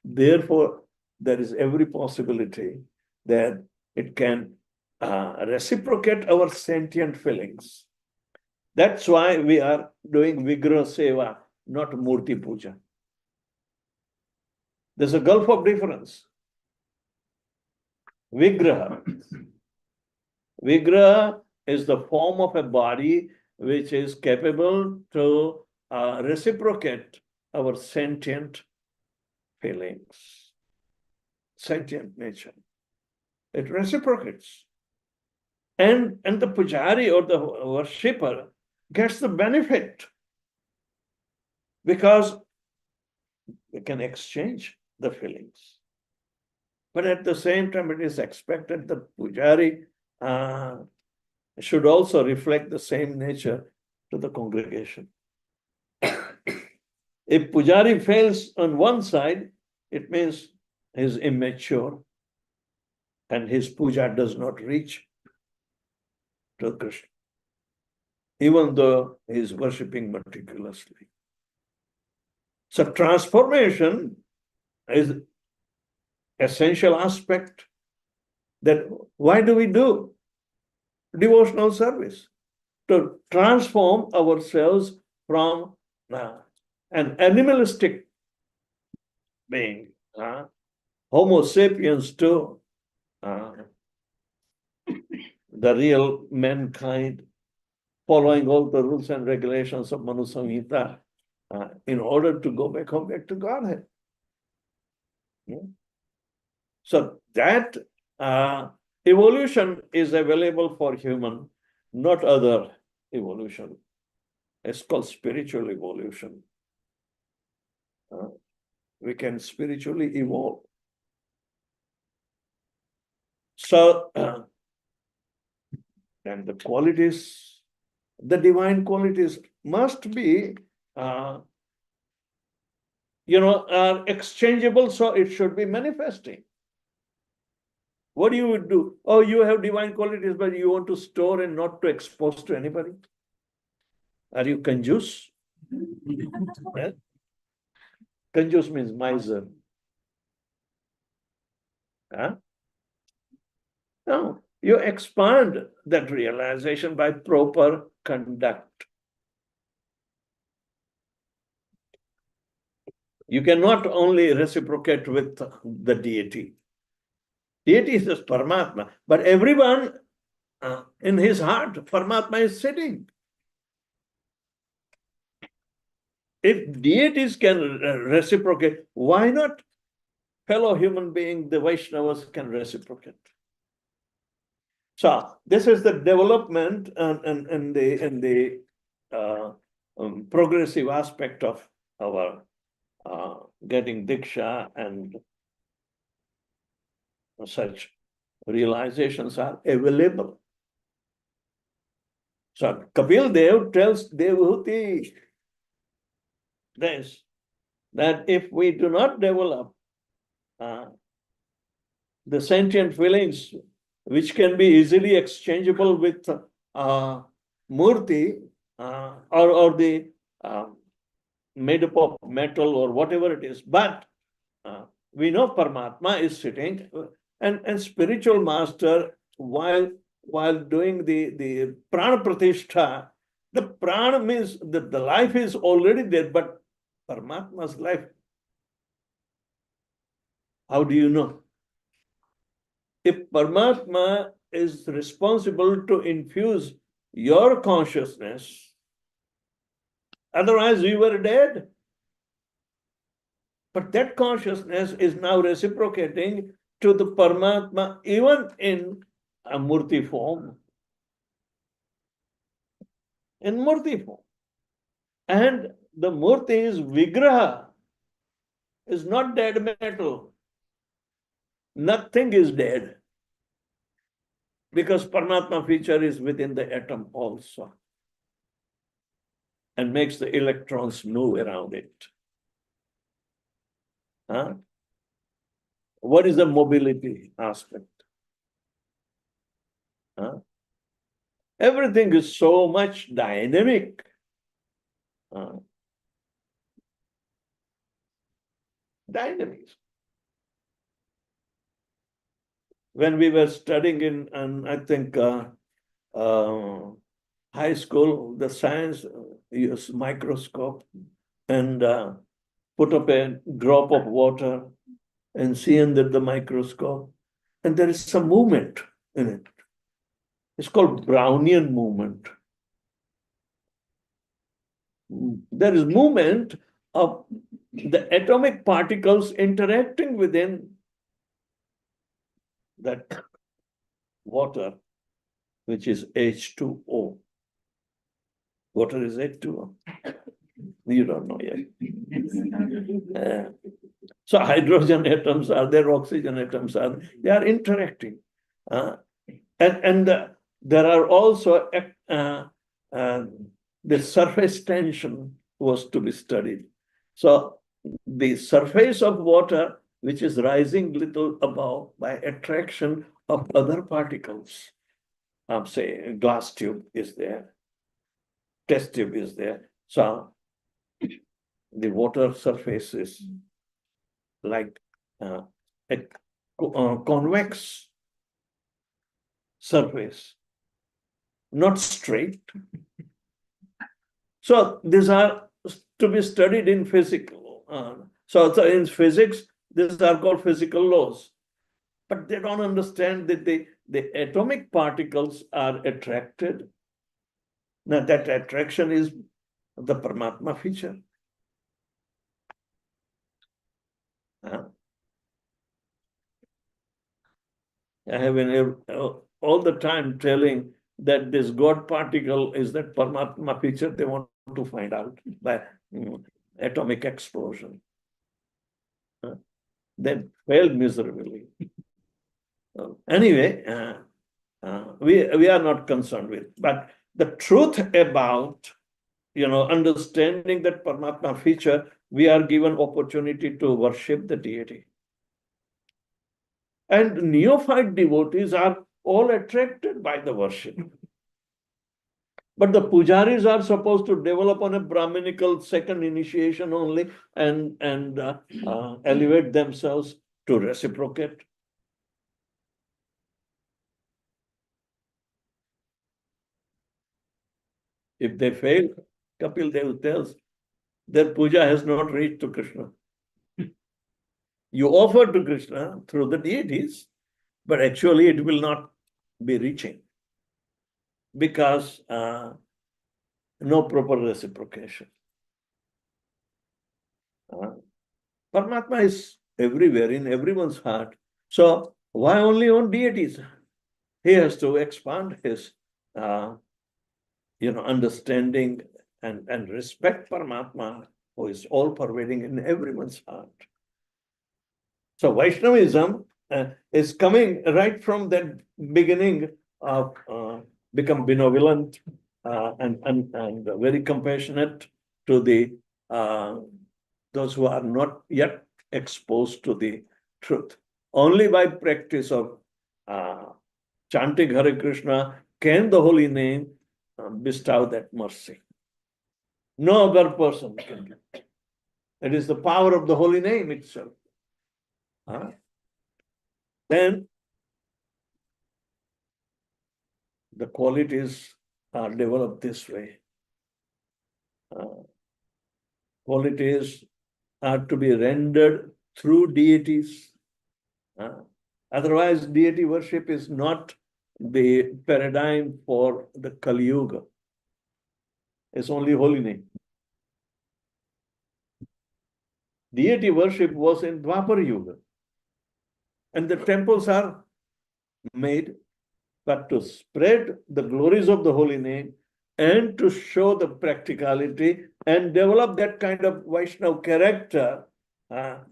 Therefore, there is every possibility that it can reciprocate our sentient feelings. That's why we are doing Vigraha Seva, not Murti Puja. There's a gulf of difference. Vigraha. Vigraha is the form of a body which is capable to reciprocate our sentient feelings, sentient nature. It reciprocates. And the pujari or the worshipper gets the benefit because we can exchange the feelings. But at the same time, it is expected that pujari should also reflect the same nature to the congregation. If pujari fails on one side, it means he is immature and his puja does not reach to Krishna, even though he is worshipping meticulously. So transformation is essential aspect. That why do we do devotional service? To transform ourselves from an animalistic being, Homo sapiens, to the real mankind, following all the rules and regulations of Manu Samhita, in order to go back home, back to Godhead. So that evolution is available for human, not other evolution. It's called spiritual evolution. We can spiritually evolve. So, and the qualities, the divine qualities must be, are exchangeable, so it should be manifesting. What do you do? Oh, you have divine qualities, but you want to store and not to expose to anybody? Are you kanjus? Yeah? Kanjus means miser. Huh? No, you expand that realization by proper conduct. You cannot only reciprocate with the deity. Deity is just Paramatma, but everyone in his heart, Paramatma is sitting. If deities can reciprocate, why not fellow human being, the Vaishnavas, can reciprocate? So this is the development and the progressive aspect of our getting diksha, and such realizations are available. So Kapil Dev tells Devahuti this, that if we do not develop the sentient feelings which can be easily exchangeable with murti or the made up of metal or whatever it is, but we know Paramatma is sitting, and spiritual master, while doing the prana pratishtha, the prana means that the life is already there, but Paramatma's life, how do you know? If Paramatma is responsible to infuse your consciousness, otherwise you were dead. But that consciousness is now reciprocating to the Paramatma even in a murti form. In murti form. And the murti is vigraha, is not dead metal. Nothing is dead. Because Paramatma feature is within the atom also. And makes the electrons move around it. Huh? What is the mobility aspect? Huh? Everything is so much dynamic. Dynamics. When we were studying in I think, high school, the science used microscope and put up a drop of water and see under the microscope, and there is some movement in it. It's called Brownian movement. There is movement of the atomic particles interacting within that water, which is H2O. Water is H2O. You don't know yet. So hydrogen atoms are there, oxygen atoms are there. They are interacting. And there are also the surface tension was to be studied. So the surface of water, which is rising little above by attraction of other particles, say glass tube is there, test tube is there. So the water surface is like a convex surface, not straight. So these are to be studied in physical. So in physics, these are called physical laws. But they don't understand that the atomic particles are attracted. Now that attraction is the Paramatma feature. I have been all the time telling that this God particle is that Paramatma feature they want to find out by atomic explosion. They failed miserably. Anyway, we are not concerned with. But the truth about, understanding that Paramatma feature, we are given opportunity to worship the deity. And neophyte devotees are all attracted by the worship. But the pujaris are supposed to develop on a Brahminical second initiation only and elevate themselves to reciprocate. If they fail, Kapil Dev tells, their puja has not reached to Krishna. You offer to Krishna through the deities, but actually it will not be reaching because no proper reciprocation. Paramatma is everywhere, in everyone's heart. So why only on deities? He has to expand his understanding and respect Paramatma, who is all-pervading in everyone's heart. So Vaishnavism is coming right from that beginning of become benevolent and very compassionate to the those who are not yet exposed to the truth. Only by practice of chanting Hare Krishna can the holy name bestow that mercy. No other person can do it. It is the power of the holy name itself. Then the qualities are developed this way. Qualities are to be rendered through deities. Otherwise, deity worship is not the paradigm for the Kali Yuga. It's only holy name. Deity worship was in Dwapar Yuga. And the temples are made, but to spread the glories of the holy name and to show the practicality and develop that kind of Vaishnava character to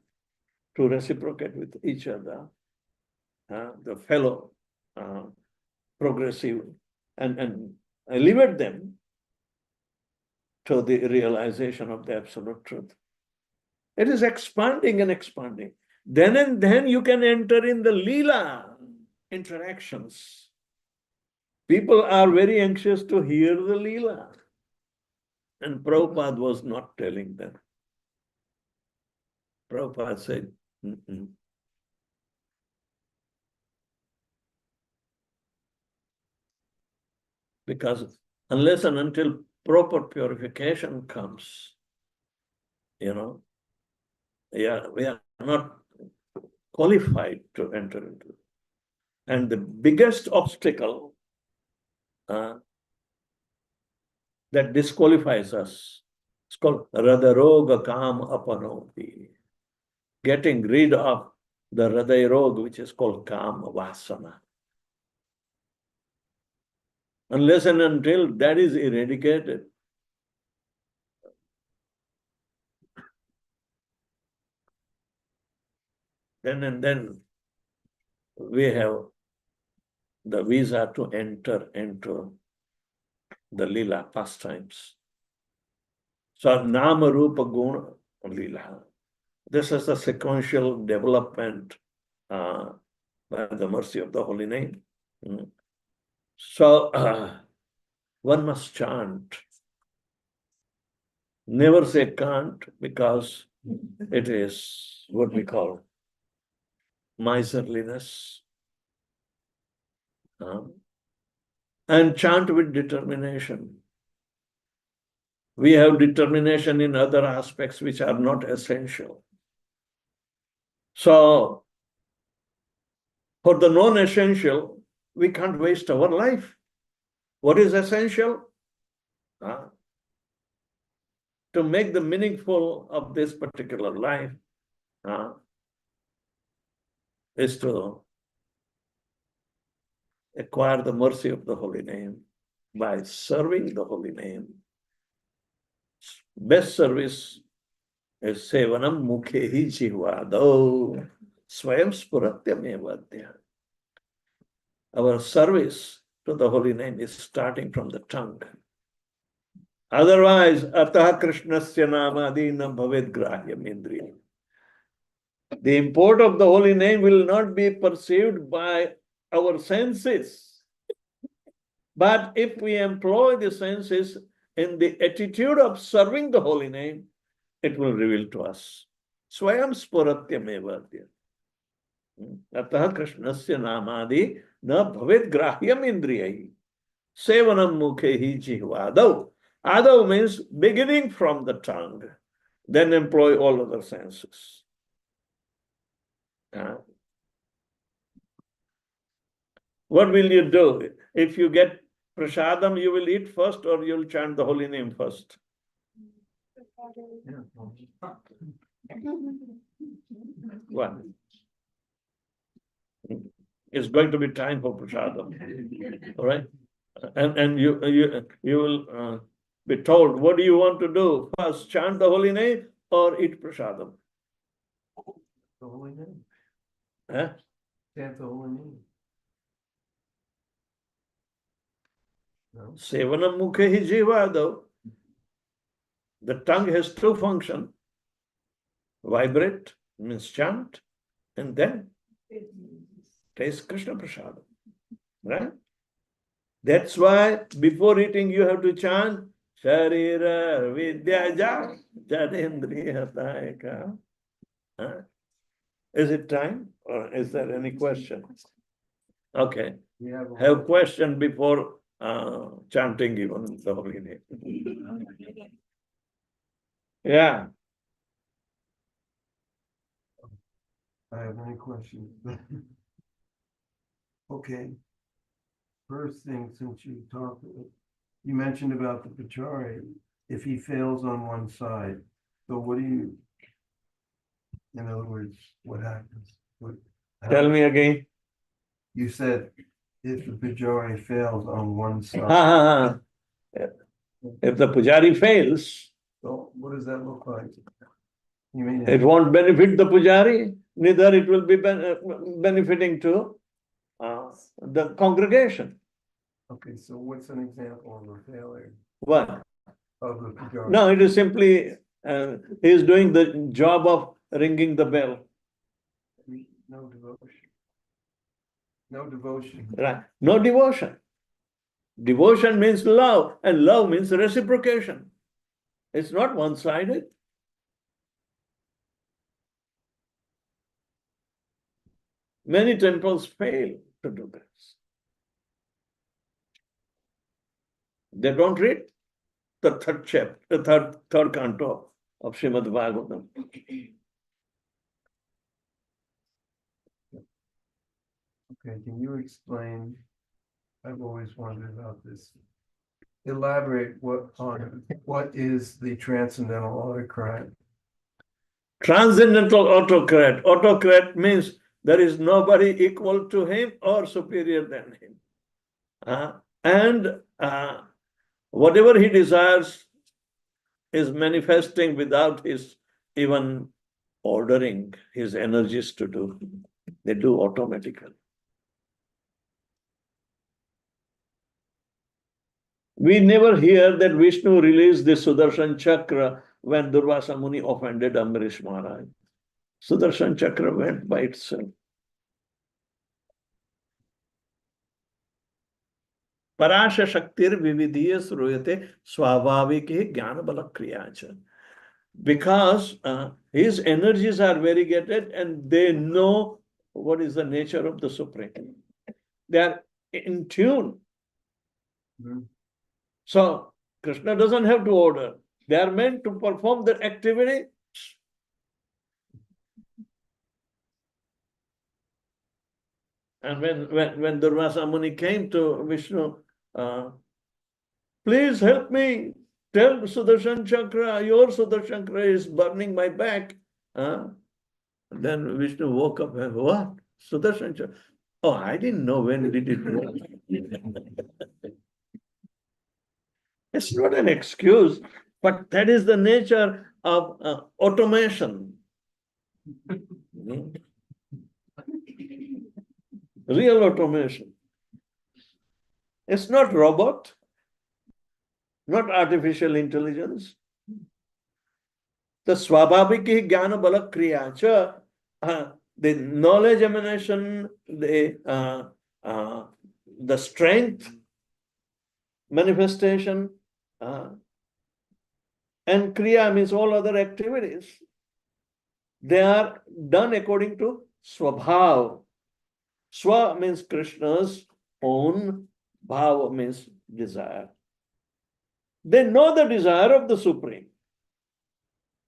reciprocate with each other, the fellow progressive, and elevate them to the realization of the absolute truth. It is expanding and expanding. Then and then you can enter in the Leela interactions. People are very anxious to hear the Leela. And Prabhupada was not telling them. Prabhupada said, because unless and until proper purification comes, we are not qualified to enter into it. And the biggest obstacle that disqualifies us, it's called Radaroga Kam Apanoti. Getting rid of the Hriday Roga, which is called Kam Vasana. Unless and until that is eradicated, then we have the visa to enter into the Lila pastimes. So Nama Rupa Guna Lila. This is the sequential development by the mercy of the holy name. So one must chant. Never say can't, because it is what we call miserliness. And chant with determination. We have determination in other aspects which are not essential. So, for the non-essential, we can't waste our life. What is essential? To make the meaningful of this particular life is to acquire the mercy of the holy name by serving the holy name best service is Sevanam Mukhehi Jihvado Swayam Spuratyamevadya. Our service to the holy name is starting from the tongue. Otherwise, Ataha Krishnasya Namadi na Bhavet Grahyam Indriya. The import of the holy name will not be perceived by our senses. But if we employ the senses in the attitude of serving the holy name, it will reveal to us. Swayam Spuratyamevadya. Ataha Krishnasya Namadi na Bhavet Grahyam Indriya. Sevanam Mukhehi Jihvadav. Adav means beginning from the tongue, then employ all other senses. What will you do? If you get prasadam, you will eat first or you will chant the holy name first? What? It's going to be time for prasadam. All right? And you will be told, what do you want to do? First, chant the holy name or eat prasadam? The holy name. Huh? Chant the holy name. No. Sevanam mukhehi jivado. The tongue has two functions. Vibrate means chant, and then taste Krishna Prasadam. Right? That's why before eating you have to chant Sharira Vidya Jadendriya Taika. Is it time or is there any question? Okay. Have question before chanting even the holy name. Yeah. I have any questions. Okay. First thing, since you talked, you mentioned about the Pachari, if he fails on one side. So what do you, in other words, what happens? Tell me again. You said if the Pachari fails on one side. If the pujari fails, So what does that look like? You mean it won't benefit the pujari, neither it will be benefiting to the congregation. Okay, so what's an example of a failure What? of the Pachari? No, it is simply he is doing the job of ringing the bell. No devotion. No devotion. Right? No devotion. Devotion means love, and love means reciprocation. It's not one-sided. Many temples fail to do this. They don't read the third chapter, the third canto of Srimad Bhagavatam. Okay, can you explain? I've always wondered about this. Elaborate what is the transcendental autocrat? Transcendental autocrat. Autocrat means there is nobody equal to him or superior than him. And whatever he desires is manifesting without his even ordering his energies to do. They do automatically. We never hear that Vishnu released the Sudarshan Chakra when Durvasa Muni offended Ambarish Maharaj. Sudarshan Chakra went by itself. Parasha Shaktir Vividhiya Sruyate Swabhavike Jnana Bala Kriyacha. Because his energies are variegated and they know what is the nature of the Supreme. They are in tune. Mm-hmm. So Krishna doesn't have to order. They are meant to perform that activity. And when Durvasa Muni came to Vishnu, please help me. Tell Sudarshan Chakra, your Sudarshan Chakra is burning my back. Then Vishnu woke up and what? Sudarshan Chakra. Oh, I didn't know when did it work. It's not an excuse But that is the nature of automation. Real automation. It's not robot, not artificial intelligence. The swabhaviki jnana bala kriya cha, the knowledge emanation, the strength manifestation, and kriya means all other activities. They are done according to swabhav. Swa means Krishna's own, bhava means desire. They know the desire of the Supreme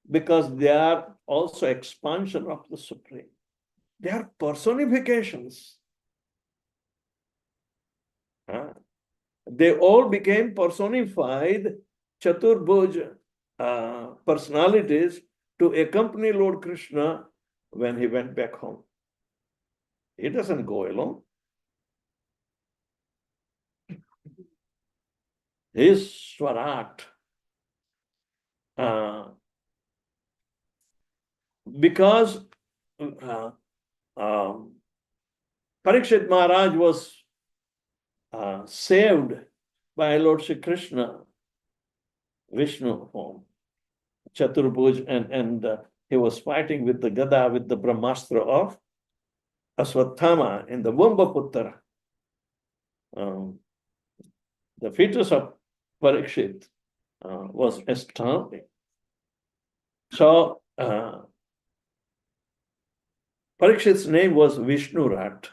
because they are also expansion of the Supreme. They are personifications. They all became personified Chaturbhuj personalities to accompany Lord Krishna when he went back home. He doesn't go alone. He is Swarat. Because Parikshit Maharaj was saved by Lord Shri Krishna, Vishnu form, Chaturbhuj, and he was fighting with the Gada, with the Brahmastra of Aswathama in the Vambaputra. The fetus of Parikshit was astounding. So, Parikshit's name was Vishnurat.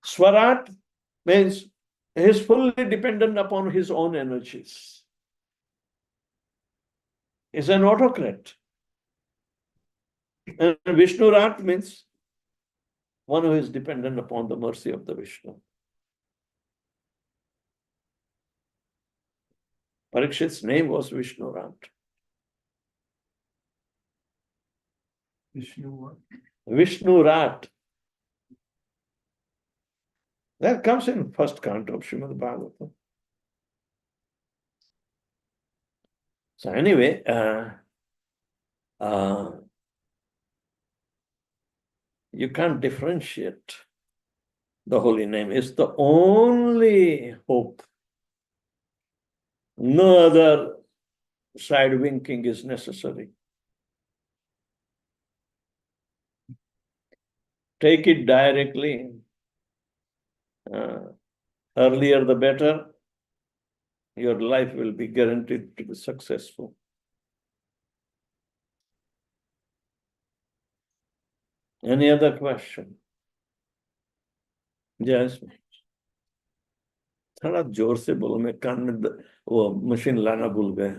Swarat means he is fully dependent upon his own energies. He's an autocrat. And Vishnurat means one who is dependent upon the mercy of the Vishnu. Parikshit's name was Vishnurat. Vishnu what? Vishnurat. That comes in first canto of Srimad Bhagavatam. So anyway, you can't differentiate the holy name. It's the only hope. No other side winking is necessary. Take it directly. Earlier the better. Your life will be guaranteed to be successful. Any other question? Yes. थोड़ा जोर से बोलो, मैं कान में वो machine लाना भूल गए.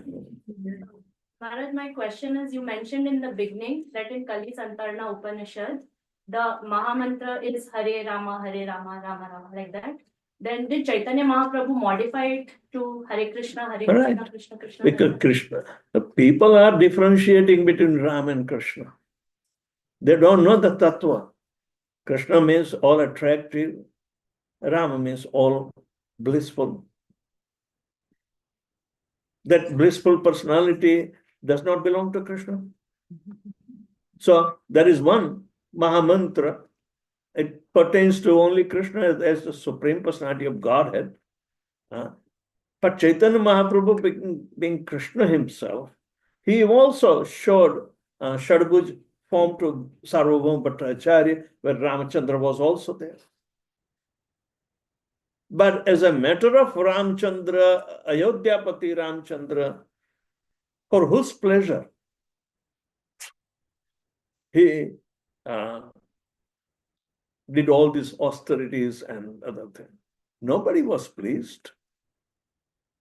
Maharaj, my question is, you mentioned in the beginning that in Kali Santarna Upanishad, the Mahamantra is Hare Rama, Rama Rama, like that. Then did Chaitanya Mahaprabhu modify it to Hare Krishna, Krishna, Right. Krishna, Krishna? Because Krishna, the people are differentiating between Ram and Krishna. They don't know the Tattva. Krishna means all attractive. Rama means all blissful. That blissful personality does not belong to Krishna. So there is one Mahamantra. It pertains to only Krishna as the Supreme Personality of Godhead. But Chaitanya Mahaprabhu, being Krishna himself, he also showed Shadbhuj form to Sarvabhauma Bhattacharya, where Ramachandra was also there. But as a matter of Ramchandra, Ayodhyapati Ramchandra, for whose pleasure he did all these austerities and other things. Nobody was pleased.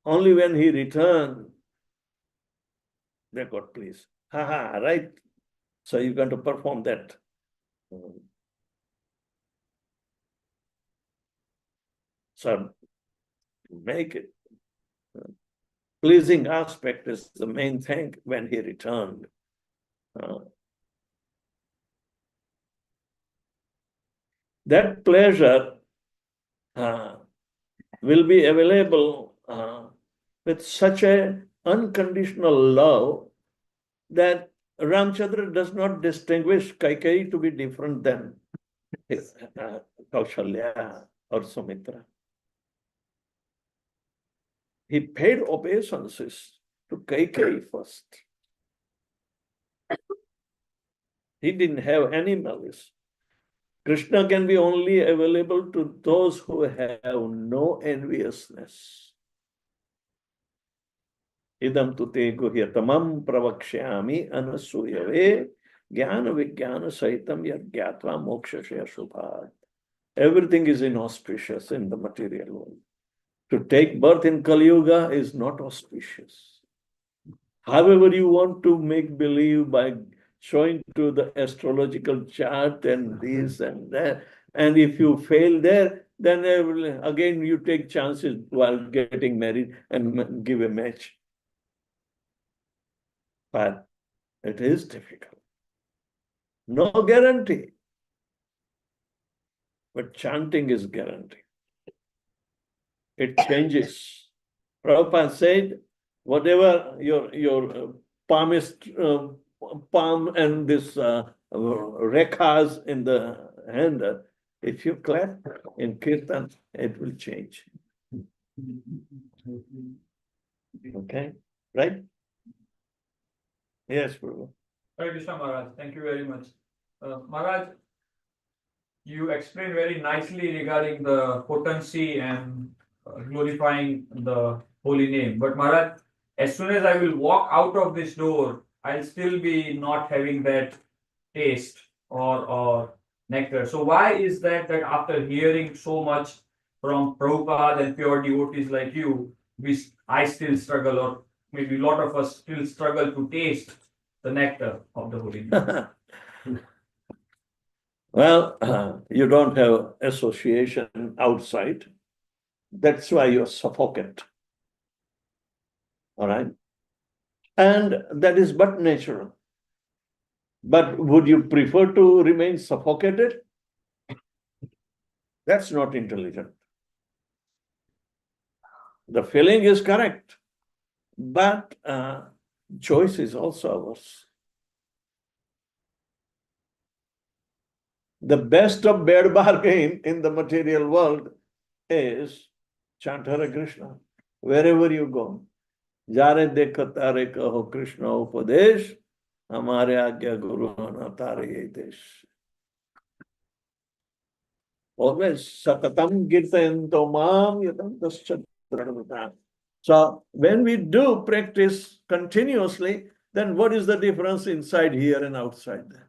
Only when he returned, they got pleased. Haha, right? So you're going to perform that. So make it. Pleasing aspect is the main thing when he returned. That pleasure will be available with such a unconditional love that Ramchandra does not distinguish Kaikeyi to be different than his Kaushalya or Sumitra. He paid obeisances to Kaikeyi first. He didn't have any malice. Krishna can be only available to those who have no enviousness. Idam tute guhyatamam pravakshyami anasuyave jnana vijnana saitam yad gyatva mokshasya shubhat. Everything is inauspicious in the material world. To take birth in Kali Yuga is not auspicious. However, you want to make believe by showing to the astrological chart and this and that, and if you fail there, then again you take chances while getting married and give a match. But it is difficult. No guarantee. But chanting is guaranteed. It changes. Prabhupada said, whatever your palmist palm and this rekhas in the hand, if you clap in kirtan, it will change. Okay, right? Yes, Prabhu. Hare Krishna Maharaj, thank you very much. Maharaj, you explained very nicely regarding the potency and glorifying the holy name. But Maharaj, as soon as I will walk out of this door, I'll still be not having that taste or nectar. So why is that after hearing so much from Prabhupada and pure devotees like you, I still struggle, or maybe a lot of us still struggle to taste the nectar of the holy name? Well, you don't have association outside. That's why you're suffocate. All right? And that is but natural. But would you prefer to remain suffocated? That's not intelligent. The feeling is correct, but choice is also ours. The best of bad bargain in the material world is chant Hare Krishna wherever you go. Jare dekho tare kaho Krishna upadesh, hamare agya guru ana tare ye desh. Always satatam kirtayanto mam yatam tascha dranamata. So when we do practice continuously, then what is the difference inside here and outside there?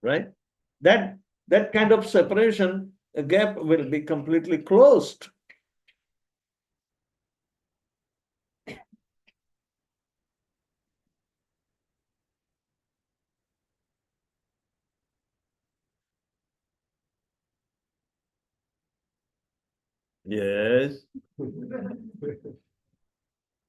Right? That kind of separation, a gap will be completely closed. Yes.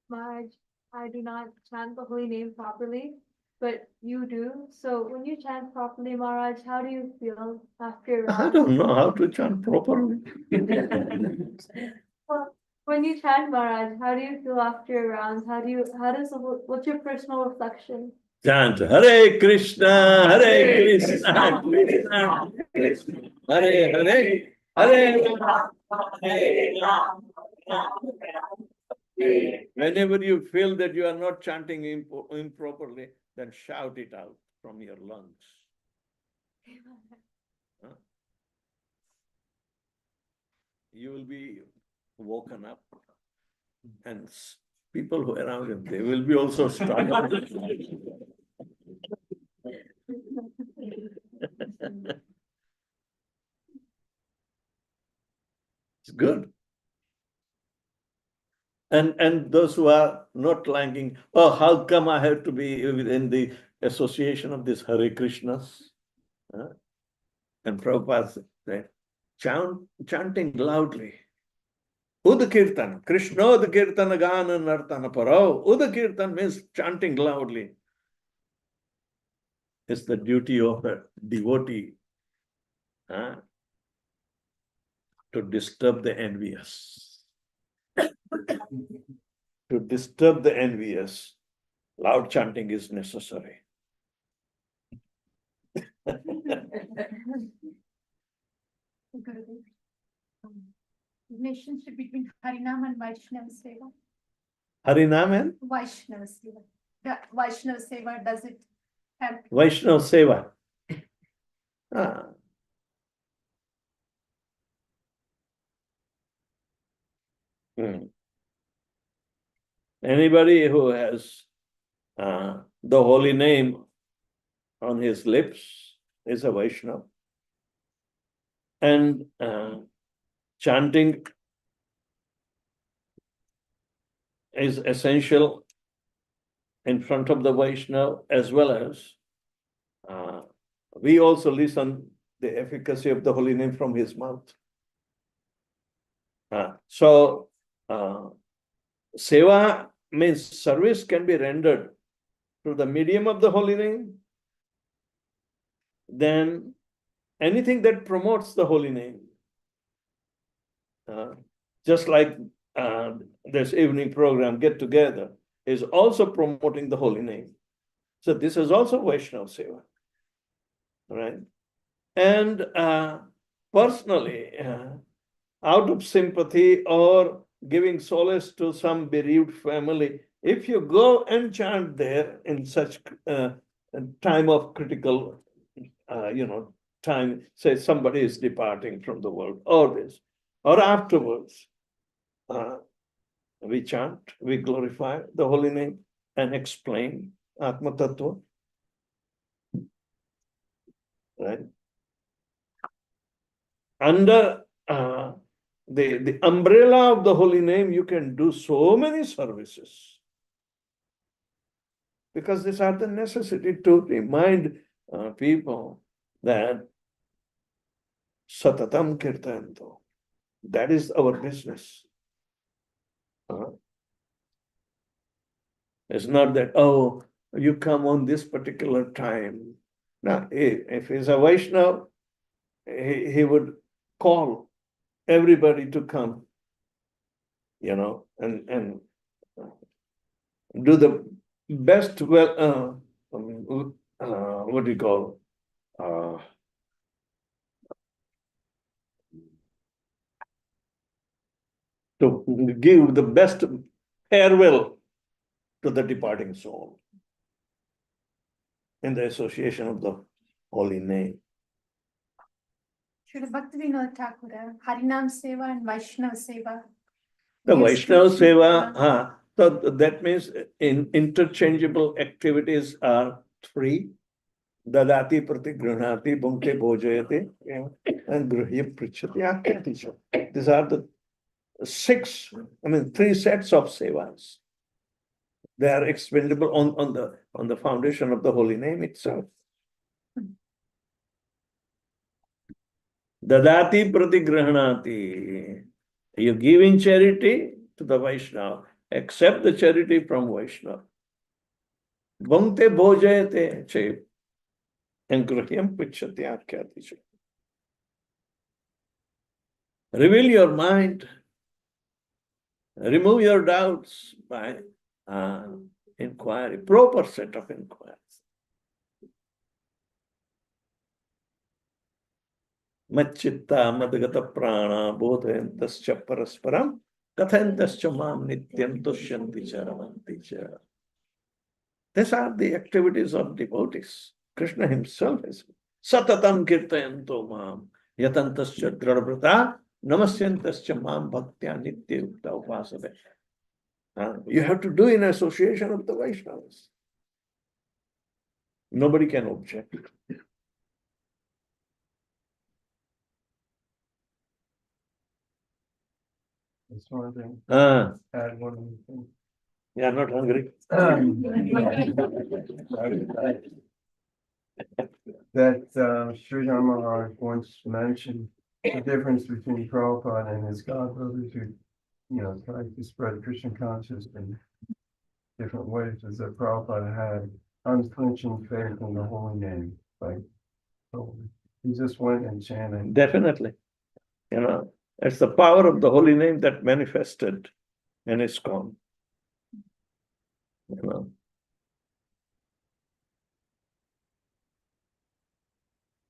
Maharaj, I do not chant the holy name properly, but you do. So when you chant properly, Maharaj, how do you feel after your I round? don't know how to chant properly. Well, when you chant Maharaj, how do you feel after your rounds? What's your personal reflection? Chant Hare Krishna, Hare Krishna, Krishna Krishna, Hare Hare, Hare Rama, Hare Rama, Rama Rama. Whenever you feel that you are not chanting improperly, then shout it out from your lungs. You will be woken up, and people who are around him, they will be also struggling. It's good. And those who are not liking, oh, how come I have to be within the association of these Hare Krishnas? And Prabhupada said, chanting loudly. Udkirtan, Krishna Udkirtan Gana Nartana Parao. Udkirtan means chanting loudly. It's the duty of a devotee. to disturb the envious. To disturb the envious, loud chanting is necessary. Gurudev. Relationship between Harinam and Vaishnava Seva. Harinam and Vaishnava Seva. The Vaishnava Seva, does it help? Vaishnava Seva. Ah. Anybody who has the holy name on his lips is a Vaishnava. And chanting is essential in front of the Vaishnava, as well as we also listen the efficacy of the holy name from his mouth. So seva means service can be rendered through the medium of the holy name. Then anything that promotes the holy name, just like this evening program, Get Together, is also promoting the holy name. So this is also Vaishnava Seva, right? And personally, out of sympathy or giving solace to some bereaved family, if you go and chant there in such time of critical, time, say somebody is departing from the world, or this, or afterwards, we chant, we glorify the holy name and explain Atma Tattva, right? Under the umbrella of the holy name, you can do so many services. Because these are the necessity to remind people that Satatam Kirtanto, that is our business. It's not that, oh, you come on this particular time. Now, if he's a Vaishnava, he would call everybody to come, and do the best, what do you call, to give the best farewell to the departing soul in the association of the holy name. Srila Bhaktivinoda Thakur, Harinam Seva and Vaishnava Seva. The Yes, Vaishnava Krishna. Seva, so that means interchangeable activities are three. Dadati pratigruhnati bhunkte bhojayate and gruhya pritchati akyati. These are the three sets of sevas. They are expendable on the foundation of the holy name itself. Dadati pratigruhnati. You give in charity to the Vaishnava. Accept the charity from Vaishnava. Bhunkte bhojayate che. And gruhyam pritchati akyati. Reveal your mind. Remove your doubts by inquiry, proper set of inquiries. Machitta madgata prana bodhayantascha parasparam kathayantascha mam nityam tushyanti cha ramanti cha. These are the activities of devotees. Krishna himself is satatam kirtayanto mam yatantascha dradvrata namasyantascha mam bhaktya nitya yukta upasade. You have to do in association of the Vaishnavas. Nobody can object. That's one thing. Add one other thing. You are not hungry? That Sri Maharaj once mentioned the difference between Prabhupada and his godbrothers who, tried to spread Christian consciousness in different ways, is that Prabhupada had unflinching faith in the holy name. Like, so he just went and chanted. Definitely. It's the power of the holy name that manifested in ISKCON. You know.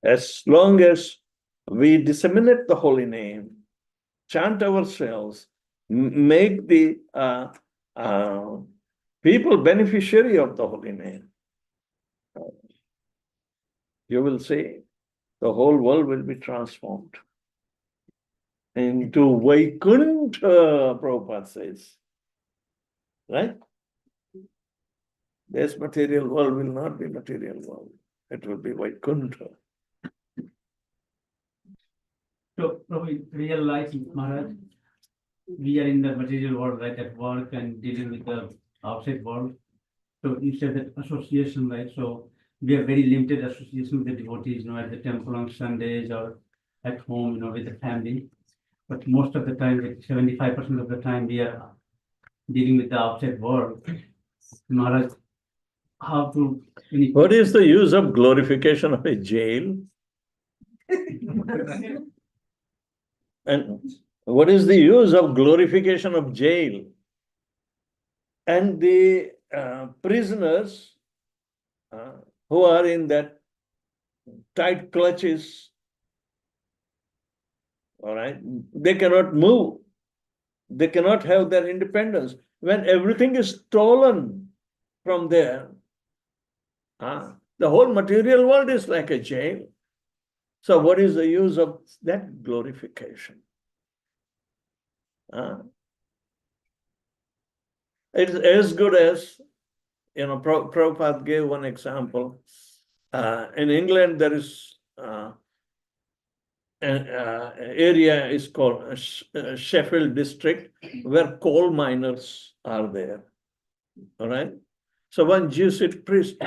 As long as we disseminate the holy name, chant ourselves, make the people beneficiary of the holy name, you will see the whole world will be transformed into Vaikuntha, Prabhupada says. Right? This material world will not be material world. It will be Vaikuntha. So, in real life, Maharaj, we are in the material world, right, at work and dealing with the outside world. So you said that association, right? So we have very limited association with the devotees, at the temple on Sundays or at home, with the family. But most of the time, like 75% of the time, we are dealing with the outside world. Maharaj, how to... What is the use of glorification of a jail? And what is the use of glorification of jail? And the prisoners who are in that tight clutches, all right, they cannot move. They cannot have their independence. When everything is stolen from there, the whole material world is like a jail. So what is the use of that glorification? It's as good as, Prabhupada gave one example. In England, there is an area is called Sheffield district, where coal miners are there. All right. So one Jesuit priest,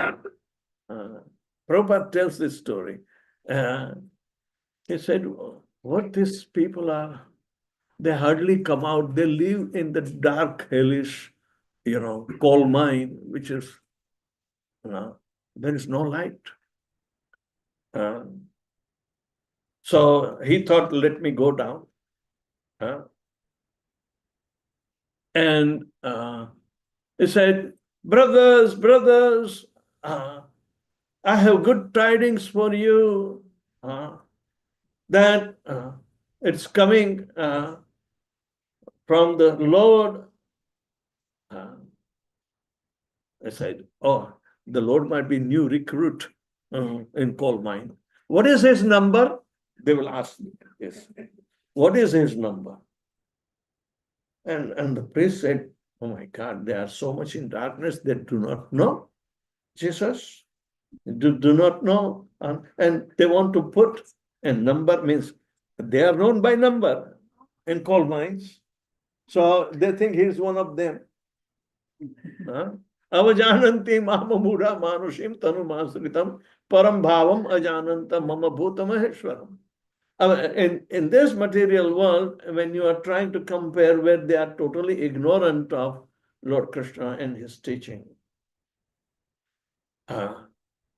Prabhupada tells this story. He said, what these people are, they hardly come out. They live in the dark, hellish, coal mine, which is, there is no light. So he thought, let me go down. And he said, brothers, I have good tidings for you, that it's coming from the Lord. I said, oh, the Lord might be new recruit in coal mine. What is his number? They will ask me this. What is his number? And the priest said, oh my God, they are so much in darkness, they do not know Jesus. Do not know. And they want to put a number, means they are known by number in coal mines. So they think he is one of them. Avajananti mama mudha manushim tanu masritam param bhavam ajananta mama bhuta maheshwaram. In this material world, when you are trying to compare where they are totally ignorant of Lord Krishna and his teaching,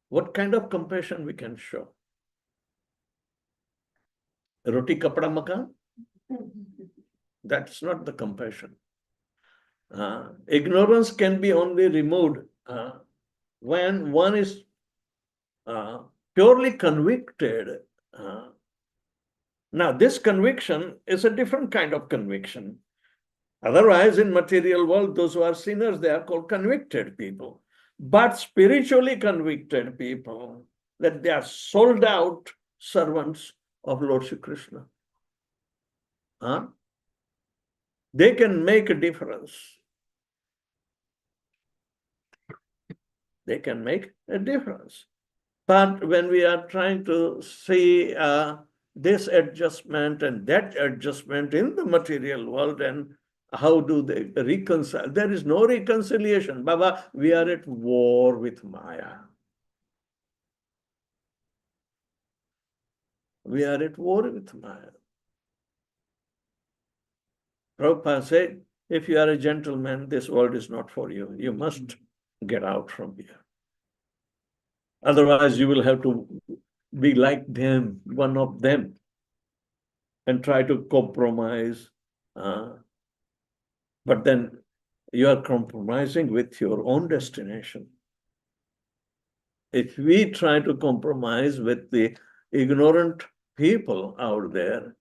what kind of compassion we can show? Roti kapda makan? That's not the compassion. Ignorance can be only removed when one is purely convicted. Now, this conviction is a different kind of conviction. Otherwise, in material world, those who are sinners, they are called convicted people. But spiritually convicted people, that they are sold out servants of Lord Shri Krishna. They can make a difference. They can make a difference. But when we are trying to see this adjustment and that adjustment in the material world, and how do they reconcile? There is no reconciliation. Baba, we are at war with Maya. We are at war with Maya. Prabhupada said, if you are a gentleman, this world is not for you. You must get out from here. Otherwise, you will have to be like them, one of them. and try to compromise. But then you are compromising with your own destination. If we try to compromise with the ignorant people out there,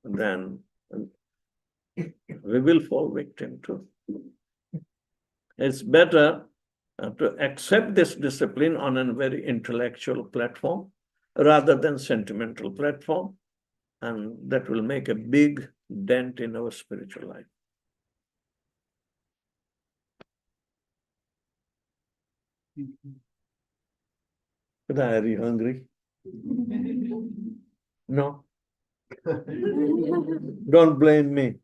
then we will fall victim to. It's better to accept this discipline on a very intellectual platform rather than sentimental platform, and that will make a big dent in our spiritual life. Katha, are you hungry? No? Don't blame me.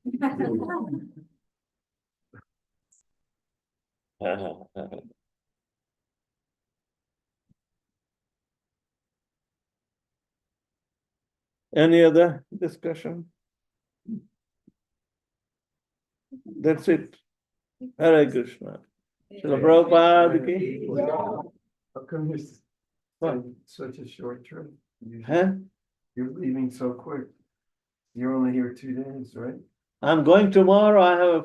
Any other discussion? That's it. Hare Krishna. Srila Prabhupada ki. How come this What? such a short trip? Huh? You're leaving so quick. You're only here 2 days, right? I'm going tomorrow. I have a